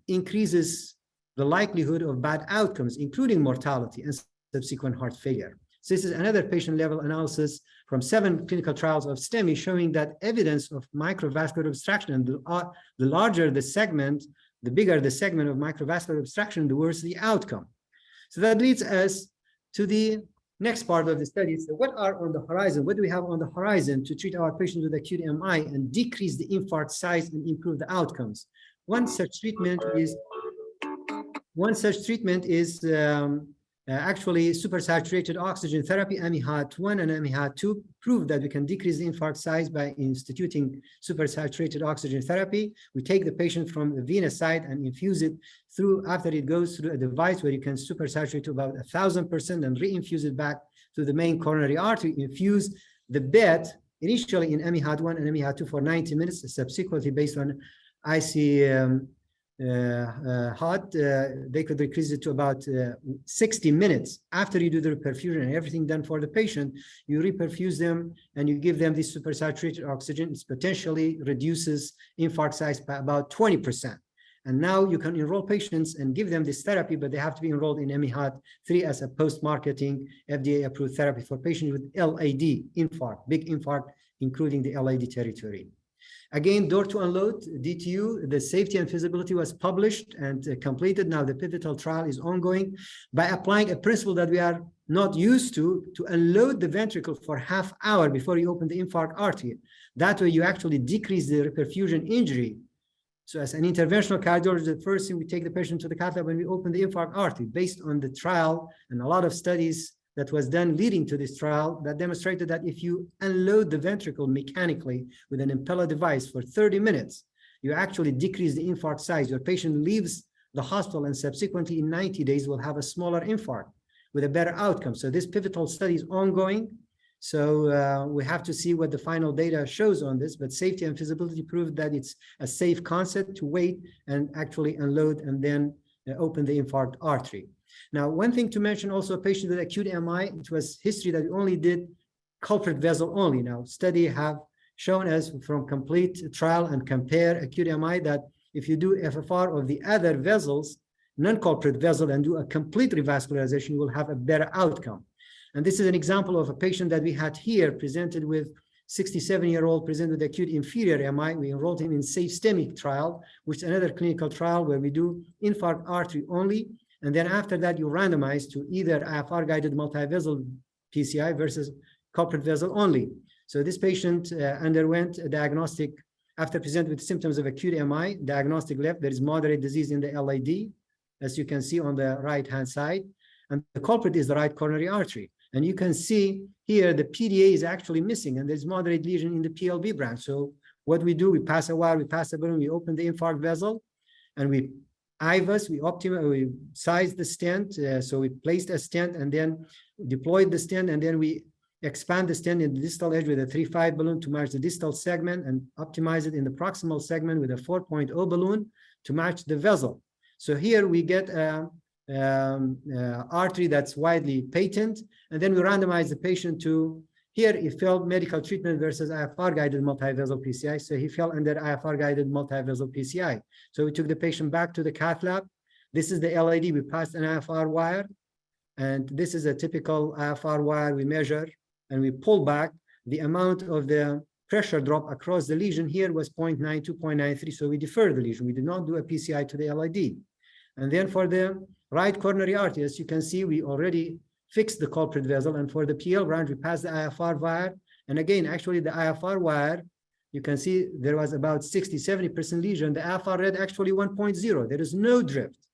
increases the likelihood of bad outcomes, including mortality and subsequent heart failure. So this is another patient-level analysis from 7 clinical trials of STEMI showing that evidence of microvascular obstruction, and the larger the segment, the bigger the segment of microvascular obstruction, the worse the outcome. So that leads us to the next part of the study. So what are on the horizon? What do we have on the horizon to treat our patients with acute MI and decrease the infarct size and improve the outcomes? One such treatment is actually supersaturated oxygen therapy. MYHAT-1 and MYHAT-2 proved that we can decrease the infarct size by instituting supersaturated oxygen therapy. We take the patient from the venous side and infuse it through, after it goes through a device where you can supersaturate to about 1000% and reinfuse it back to the main coronary artery. Infuse the bed initially in MYHAT-1 and MYHAT-2 for 90 minutes, subsequently based on IC hot, they could decrease it to about 60 minutes. After you do the reperfusion and everything done for the patient, you reperfuse them and you give them this supersaturated oxygen. It potentially reduces infarct size by about 20%. And now you can enroll patients and give them this therapy, but they have to be enrolled in MYHAT-3 as a post-marketing FDA-approved therapy for patients with LAD, infarct, big infarct, including the LAD territory. Again, door to unload, DTU, the safety and feasibility was published and completed. Now the pivotal trial is ongoing by applying a principle that we are not used to unload the ventricle for half hour before you open the infarct artery. That way you actually decrease the reperfusion injury. So as an interventional cardiologist, the first thing we take the patient to the cath lab when we open the infarct artery, based on the trial and a lot of studies that was done leading to this trial that demonstrated that if you unload the ventricle mechanically with an Impella device for 30 minutes, you actually decrease the infarct size. Your patient leaves the hospital and subsequently in 90 days will have a smaller infarct with a better outcome. So this pivotal study is ongoing. So we have to see what the final data shows on this, but safety and feasibility proved that it's a safe concept to wait and actually unload and then open the infarct artery. Now, one thing to mention also, a patient with acute MI, it was history that we only did culprit vessel only. Now, study have shown us from complete trial and compare acute MI that if you do FFR of the other vessels, non-culprit vessel, and do a complete revascularization, you will have a better outcome. And this is an example of a patient that we had here presented with 67-year-old presented with acute inferior MI. We enrolled him in safe STEMI trial, which is another clinical trial where we do infarct artery only. And then after that, you randomize to either IFR-guided multi-vessel PCI versus culprit vessel only. So this patient underwent a diagnostic after presenting with symptoms of acute MI, diagnostic left, there is moderate disease in the LAD, as you can see on the right-hand side. And the culprit is the right coronary artery. And you can see here the PDA is actually missing, and there's moderate lesion in the PLB branch. So what we do, we pass a wire, we pass a balloon, we open the infarct vessel, and we IVUS, we size the stent. So we placed a stent and then deployed the stent, and then we expand the stent in the distal edge with a 3.5 balloon to match the distal segment and optimize it in the proximal segment with a 4.0 balloon to match the vessel. So here we get a artery that's widely patent, and then we randomize the patient to, here he failed medical treatment versus IFR-guided multi-vessel PCI. So he fell under IFR-guided multi-vessel PCI. So we took the patient back to the cath lab. This is the LAD. We passed an IFR wire, and this is a typical IFR wire we measure, and we pull back. The amount of the pressure drop across the lesion here was 0.92, 0.93. So we deferred the lesion. We did not do a PCI to the LAD. And then for the right coronary artery, as you can see, we already fixed the culprit vessel, and for the PL branch, we passed the IFR wire. And again, actually the IFR wire, you can see there was about 60-70% lesion. The IFR read actually 1.0. There is no drift.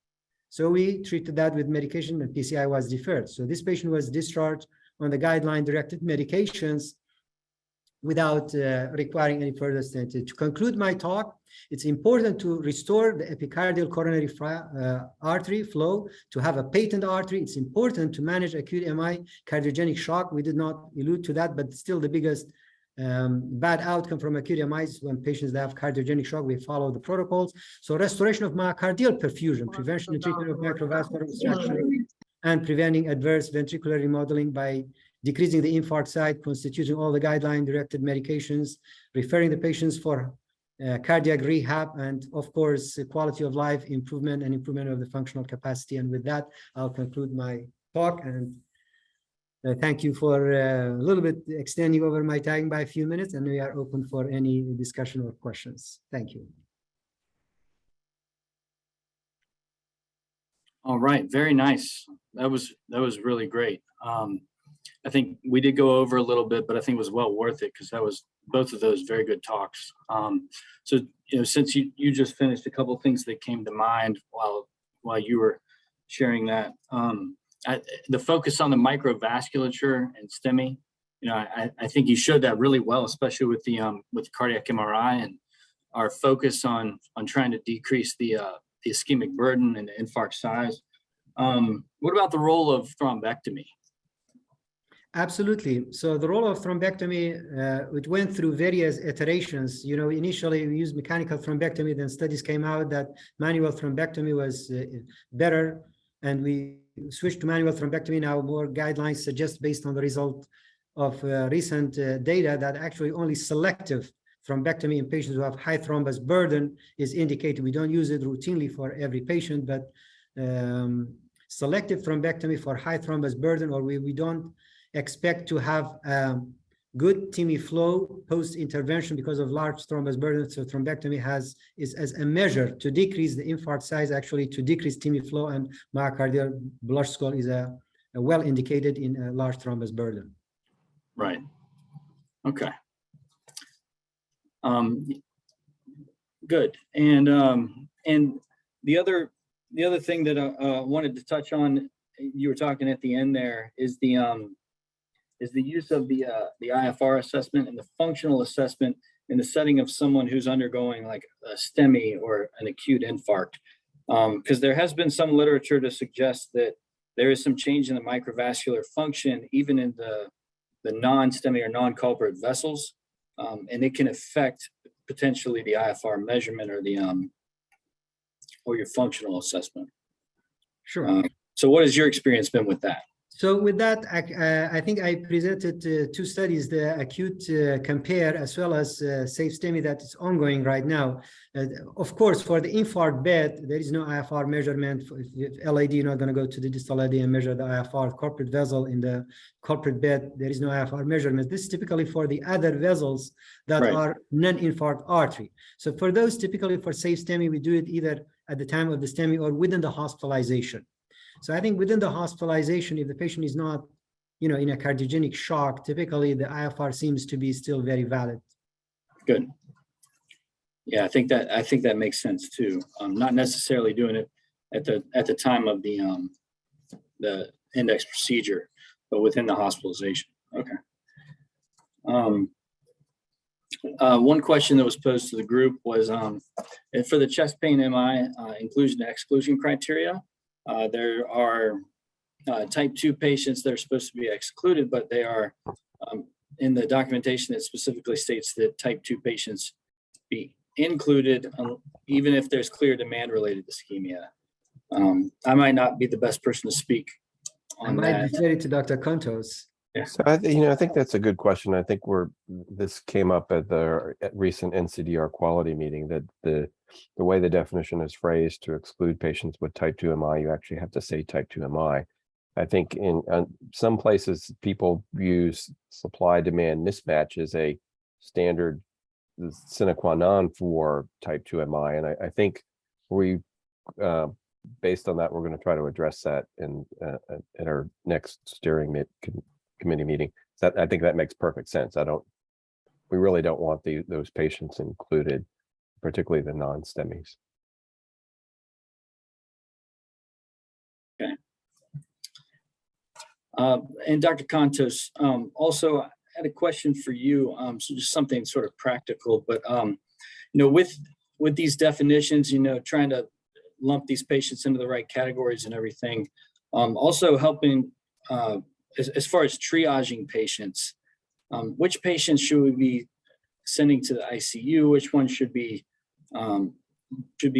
So we treated that with medication, and PCI was deferred. So this patient was discharged on the guideline-directed medications without requiring any further stenting. To conclude my talk, it's important to restore the epicardial coronary artery flow, to have a patent artery. It's important to manage acute MI, cardiogenic shock. We did not allude to that, but still the biggest bad outcome from acute MI is when patients have cardiogenic shock. We follow the protocols. So restoration of myocardial perfusion, prevention and treatment of microvascular obstruction, and preventing adverse ventricular remodeling by decreasing the infarct site, constituting all the guideline-directed medications, referring the patients for cardiac rehab, and of course, quality of life improvement and improvement of the functional capacity. And with that, I'll conclude my talk. And thank you for a little bit extending over my time by a few minutes, and we are open for any discussion or questions. Thank you. All right, very nice. That was really great. I think we did go over a little bit, but I think it was well worth it because that was both of those very good talks. So since you just finished, a couple of things that came to mind while you were sharing that. The focus on the microvasculature and STEMI, I think you showed that really well, especially with the cardiac MRI, and our focus on trying to decrease the ischemic burden and the infarct size. What about the role of thrombectomy? Absolutely. So the role of thrombectomy, it went through various iterations. Initially we used mechanical thrombectomy, then studies came out that manual thrombectomy was better, and we switched to manual thrombectomy. Now more guidelines suggest, based on the result of recent data, that actually only selective thrombectomy in patients who have high thrombus burden is indicated. We don't use it routinely for every patient, but selective thrombectomy for high thrombus burden, or we don't expect to have good TIMI flow post-intervention because of large thrombus burden. So thrombectomy is as a measure to decrease the infarct size, actually to decrease TIMI flow, and myocardial Blush-Skull is a well indicated in a large thrombus burden. Right. Okay. Good. And the other thing that I wanted to touch on, you were talking at the end there, is the use of the IFR assessment and the functional assessment in the setting of someone who's undergoing like a STEMI or an acute infarct. Because there has been some literature to suggest that there is some change in the microvascular function, even in the non-STEMI or non-culprit vessels, and it can affect potentially the IFR measurement or or your functional assessment. Sure. So what has your experience been with that? So with that, I think I presented two studies, the acute compare as well as safe STEMI that is ongoing right now. Of course, for the infarct bed, there is no IFR measurement. If LAD, you're not going to go to the distal LAD and measure the IFR. Corporate vessel in the corporate bed, there is no IFR measurement. This is typically for the other vessels that are non-infarct artery. So for those, typically for safe STEMI, we do it either at the time of the STEMI or within the hospitalization. So I think within the hospitalization, if the patient is not, in a cardiogenic shock, typically the IFR seems to be still very valid. Good. Yeah, I think that makes sense too. Not necessarily doing it at the time of the index procedure, but within the hospitalization. Okay. One question that was posed to the group was for the chest pain MI inclusion and exclusion criteria. There are type 2 patients that are supposed to be excluded, but they are in the documentation that specifically states that type 2 patients be included even if there's clear demand-related ischemia. I might not be the best person to speak on that. I might defer it to Dr. Kontos. Yeah. So I think that's a good question. I think this came up at the recent NCDR quality meeting, that the way the definition is phrased to exclude patients with type 2 MI, you actually have to say type 2 MI. I think in some places people use supply-demand mismatch as a standard sine qua non for type 2 MI, and I think we, based on that, we're going to try to address that in at our next steering committee meeting. I think that makes perfect sense. We really don't want those patients included, particularly the non-STEMIs. Okay. And Dr. Kontos, also, had a question for you. So just something sort of practical, but with these definitions, trying to lump these patients into the right categories and everything. Also helping as far as triaging patients, which patients should we be sending to the ICU? Which ones should be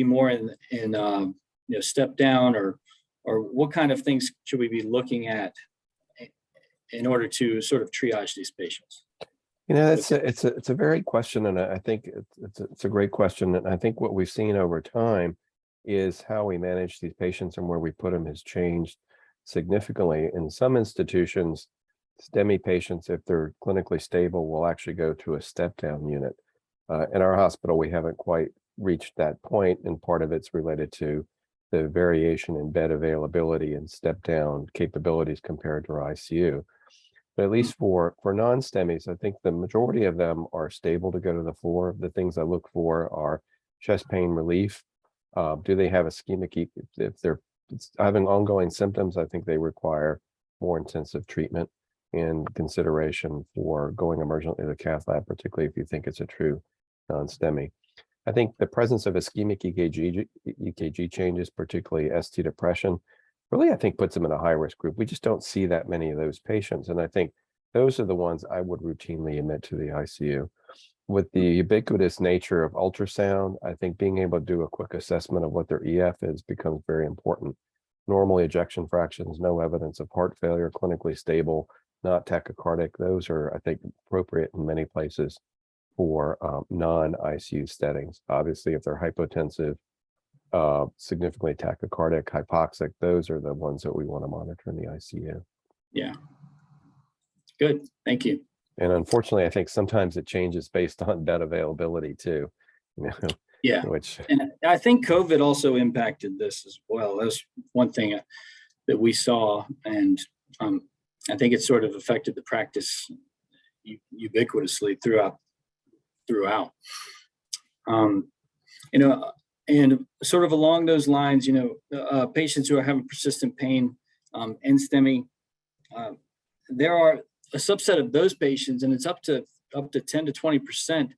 more in step down, or what kind of things should we be looking at in order to sort of triage these patients? It's a very question, and I think it's a great question. And I think what we've seen over time is how we manage these patients and where we put them has changed significantly. In some institutions, STEMI patients, if they're clinically stable, will actually go to a step down unit. In our hospital, we haven't quite reached that point, and part of it's related to the variation in bed availability and step down capabilities compared to our ICU. But at least for non-STEMIs, I think the majority of them are stable to go to the floor. The things I look for are chest pain relief. Do they have ischemic? If they're having ongoing symptoms, I think they require more intensive treatment and consideration for going emergently to the cath lab, particularly if you think it's a true non-STEMI. I think the presence of ischemic EKG changes, particularly ST depression, really, I think, puts them in a high-risk group. We just don't see that many of those patients. And I think those are the ones I would routinely admit to the ICU. With the ubiquitous nature of ultrasound, I think being able to do a quick assessment of what their EF is becomes very important. Normal ejection fractions, no evidence of heart failure, clinically stable, not tachycardic. Those are, I think, appropriate in many places for non-ICU settings. Obviously, if they're hypotensive, significantly tachycardic, hypoxic, those are the ones that we want to monitor in the ICU. Yeah. Good. Thank you. And unfortunately, I think sometimes it changes based on bed availability too. Yeah. Which, and I think COVID also impacted this as well. That's one thing that we saw, and I think it sort of affected the practice ubiquitously throughout. And sort of along those lines, patients who are having persistent pain and STEMI, there are a subset of those patients, and it's up to 10 to 20%.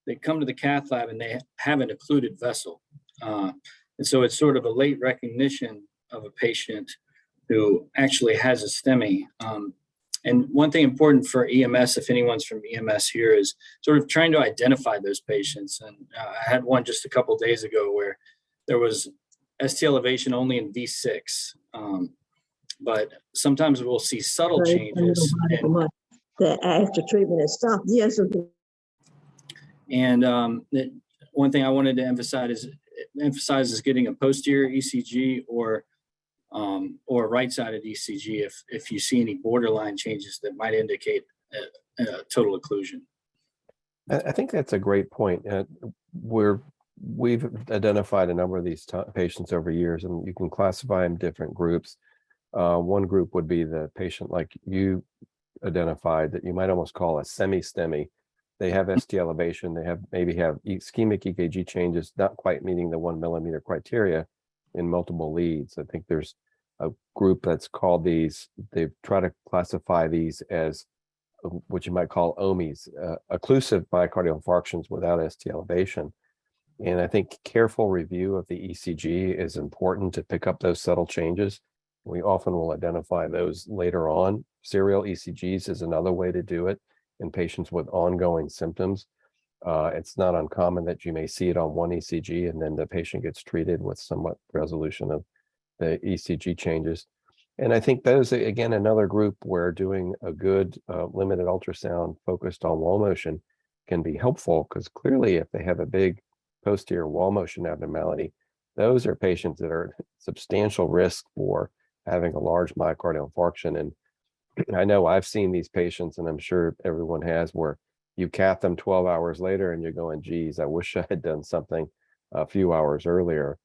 They come to the cath lab and they have an occluded vessel, and so it's sort of a late recognition of a patient who actually has a STEMI. And one thing important for EMS, if anyone's from EMS here, is sort of trying to identify those patients. And I had one just a couple of days ago where there was ST elevation only in V6. But sometimes we'll see subtle changes. The after treatment is stopped. Yes. And one thing I wanted to emphasize is getting a posterior ECG or right-sided ECG if you see any borderline changes that might indicate a total occlusion. I think that's a great point. We've identified a number of these patients over years, and you can classify them in different groups. One group would be the patient like you identified that you might almost call a semi-STEMI. They have ST elevation, they maybe have ischemic EKG changes, not quite meeting the 1 millimeter criteria in multiple leads. I think there's a group that's called these, they try to classify these as what you might call OMIs, occlusive myocardial infarctions without ST elevation. And I think careful review of the ECG is important to pick up those subtle changes. We often will identify those later on. Serial ECGs is another way to do it in patients with ongoing symptoms. It's not uncommon that you may see it on one ECG and then the patient gets treated with somewhat resolution of the ECG changes. And I think those, again, another group where doing a good limited ultrasound focused on wall motion can be helpful, because clearly if they have a big posterior wall motion abnormality, those are patients that are at substantial risk for having a large myocardial infarction. And I know I've seen these patients, and I'm sure everyone has, where you cath them 12 hours later and you're going, geez, I wish I had done something a few hours earlier.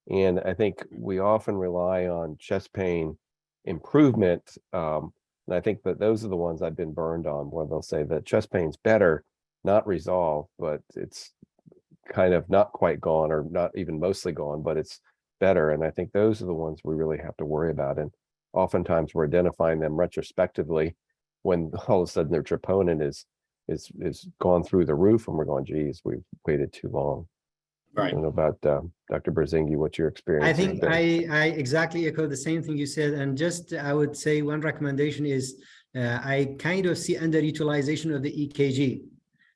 And I think we often rely on chest pain improvement. And I think that those are the ones I've been burned on, where they'll say that chest pain's better, not resolved, but it's kind of not quite gone, or not even mostly gone, but it's better. And I think those are the ones we really have to worry about. And oftentimes we're identifying them retrospectively when all of a sudden their troponin is gone through the roof, and we're going, geez, we've waited too long. I Right. don't know about Dr. Berzingi, what your experience I has think been. I exactly echo the same thing you said. And just I would say one recommendation is I kind of see underutilization of the EKG.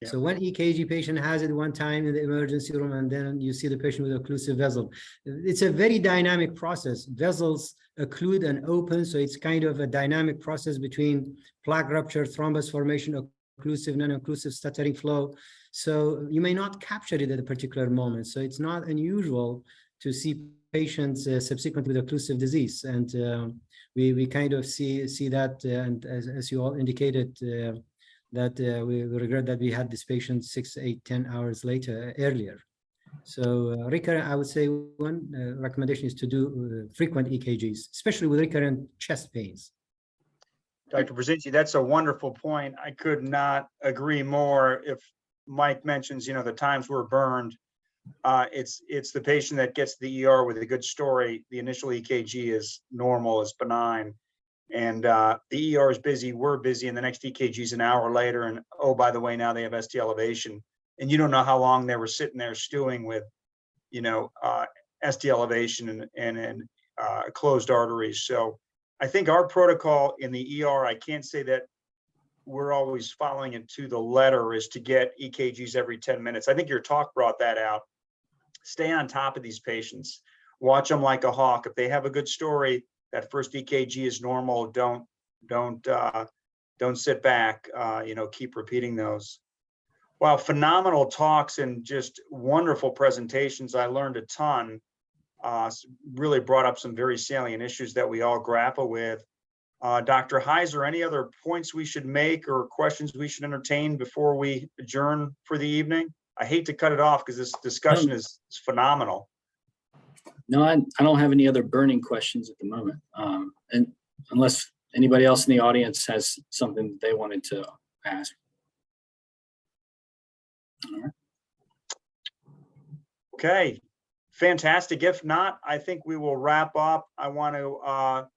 Yeah. So one EKG patient has it one time in the emergency room, and then you see the patient with occlusive vessel. It's a very dynamic process. Vessels occlude and open, so it's kind of a dynamic process between plaque rupture, thrombus formation, occlusive, non-occlusive stuttering flow. So you may not capture it at a particular moment. So it's not unusual to see patients subsequent with occlusive disease. And we kind of see that, and as you all indicated, that we regret that we had this patient 6, 8, 10 hours later, earlier. So recurrent, I would say one recommendation is to do frequent EKGs, especially with recurrent chest pains. Dr. Brzezinski, that's a wonderful point. I could not agree more. If Mike mentions, the times we're burned, it's the patient that gets to the ER with a good story. The initial EKG is normal, is benign. And the ER is busy, we're busy, and the next EKG is an hour later. And oh, by the way, now they have ST elevation. And you don't know how long they were sitting there stewing with, ST elevation and closed arteries. So I think our protocol in the ER, I can't say that we're always following it to the letter, is to get EKGs every 10 minutes. I think your talk brought that out. Stay on top of these patients. Watch them like a hawk. If they have a good story, that first EKG is normal. Don't sit back. Keep repeating those. Wow, phenomenal talks and just wonderful presentations. I learned a ton. Really brought up some very salient issues that we all grapple with. Dr. Heiser, any other points we should make or questions we should entertain before we adjourn for the evening? I hate to cut it off because this discussion is phenomenal. No, I don't have any other burning questions at the moment. And unless anybody else in the audience has something they wanted to ask. All right. Okay, fantastic. If not, I think we will wrap up. I want to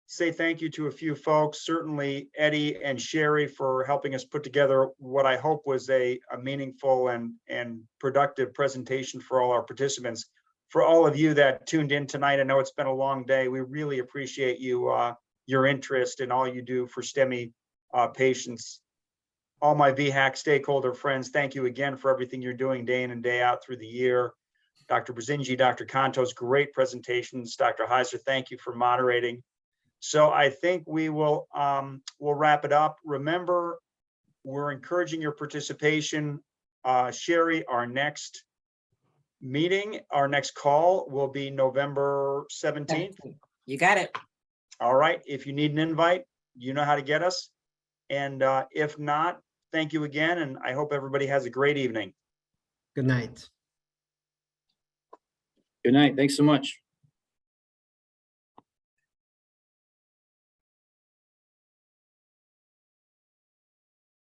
say thank you to a few folks, certainly Eddie and Sherry, for helping us put together what I hope was a meaningful and productive presentation for all our participants. For all of you that tuned in tonight, I know it's been a long day. We really appreciate your interest in all you do for STEMI patients. All my VHAC stakeholder friends, thank you again for everything you're doing day in and day out through the year. Dr. Brzezinski, Dr. Contos, great presentations. Dr. Heiser, thank you for moderating. So I think we'll wrap it up. Remember, we're encouraging your participation. Sherry, our next meeting, our next call will be November 17th. You got it. All right. If you need an invite, you know how to get us. And if not, thank you again. And I hope everybody has a great evening. Good night. Good night. Thanks so much.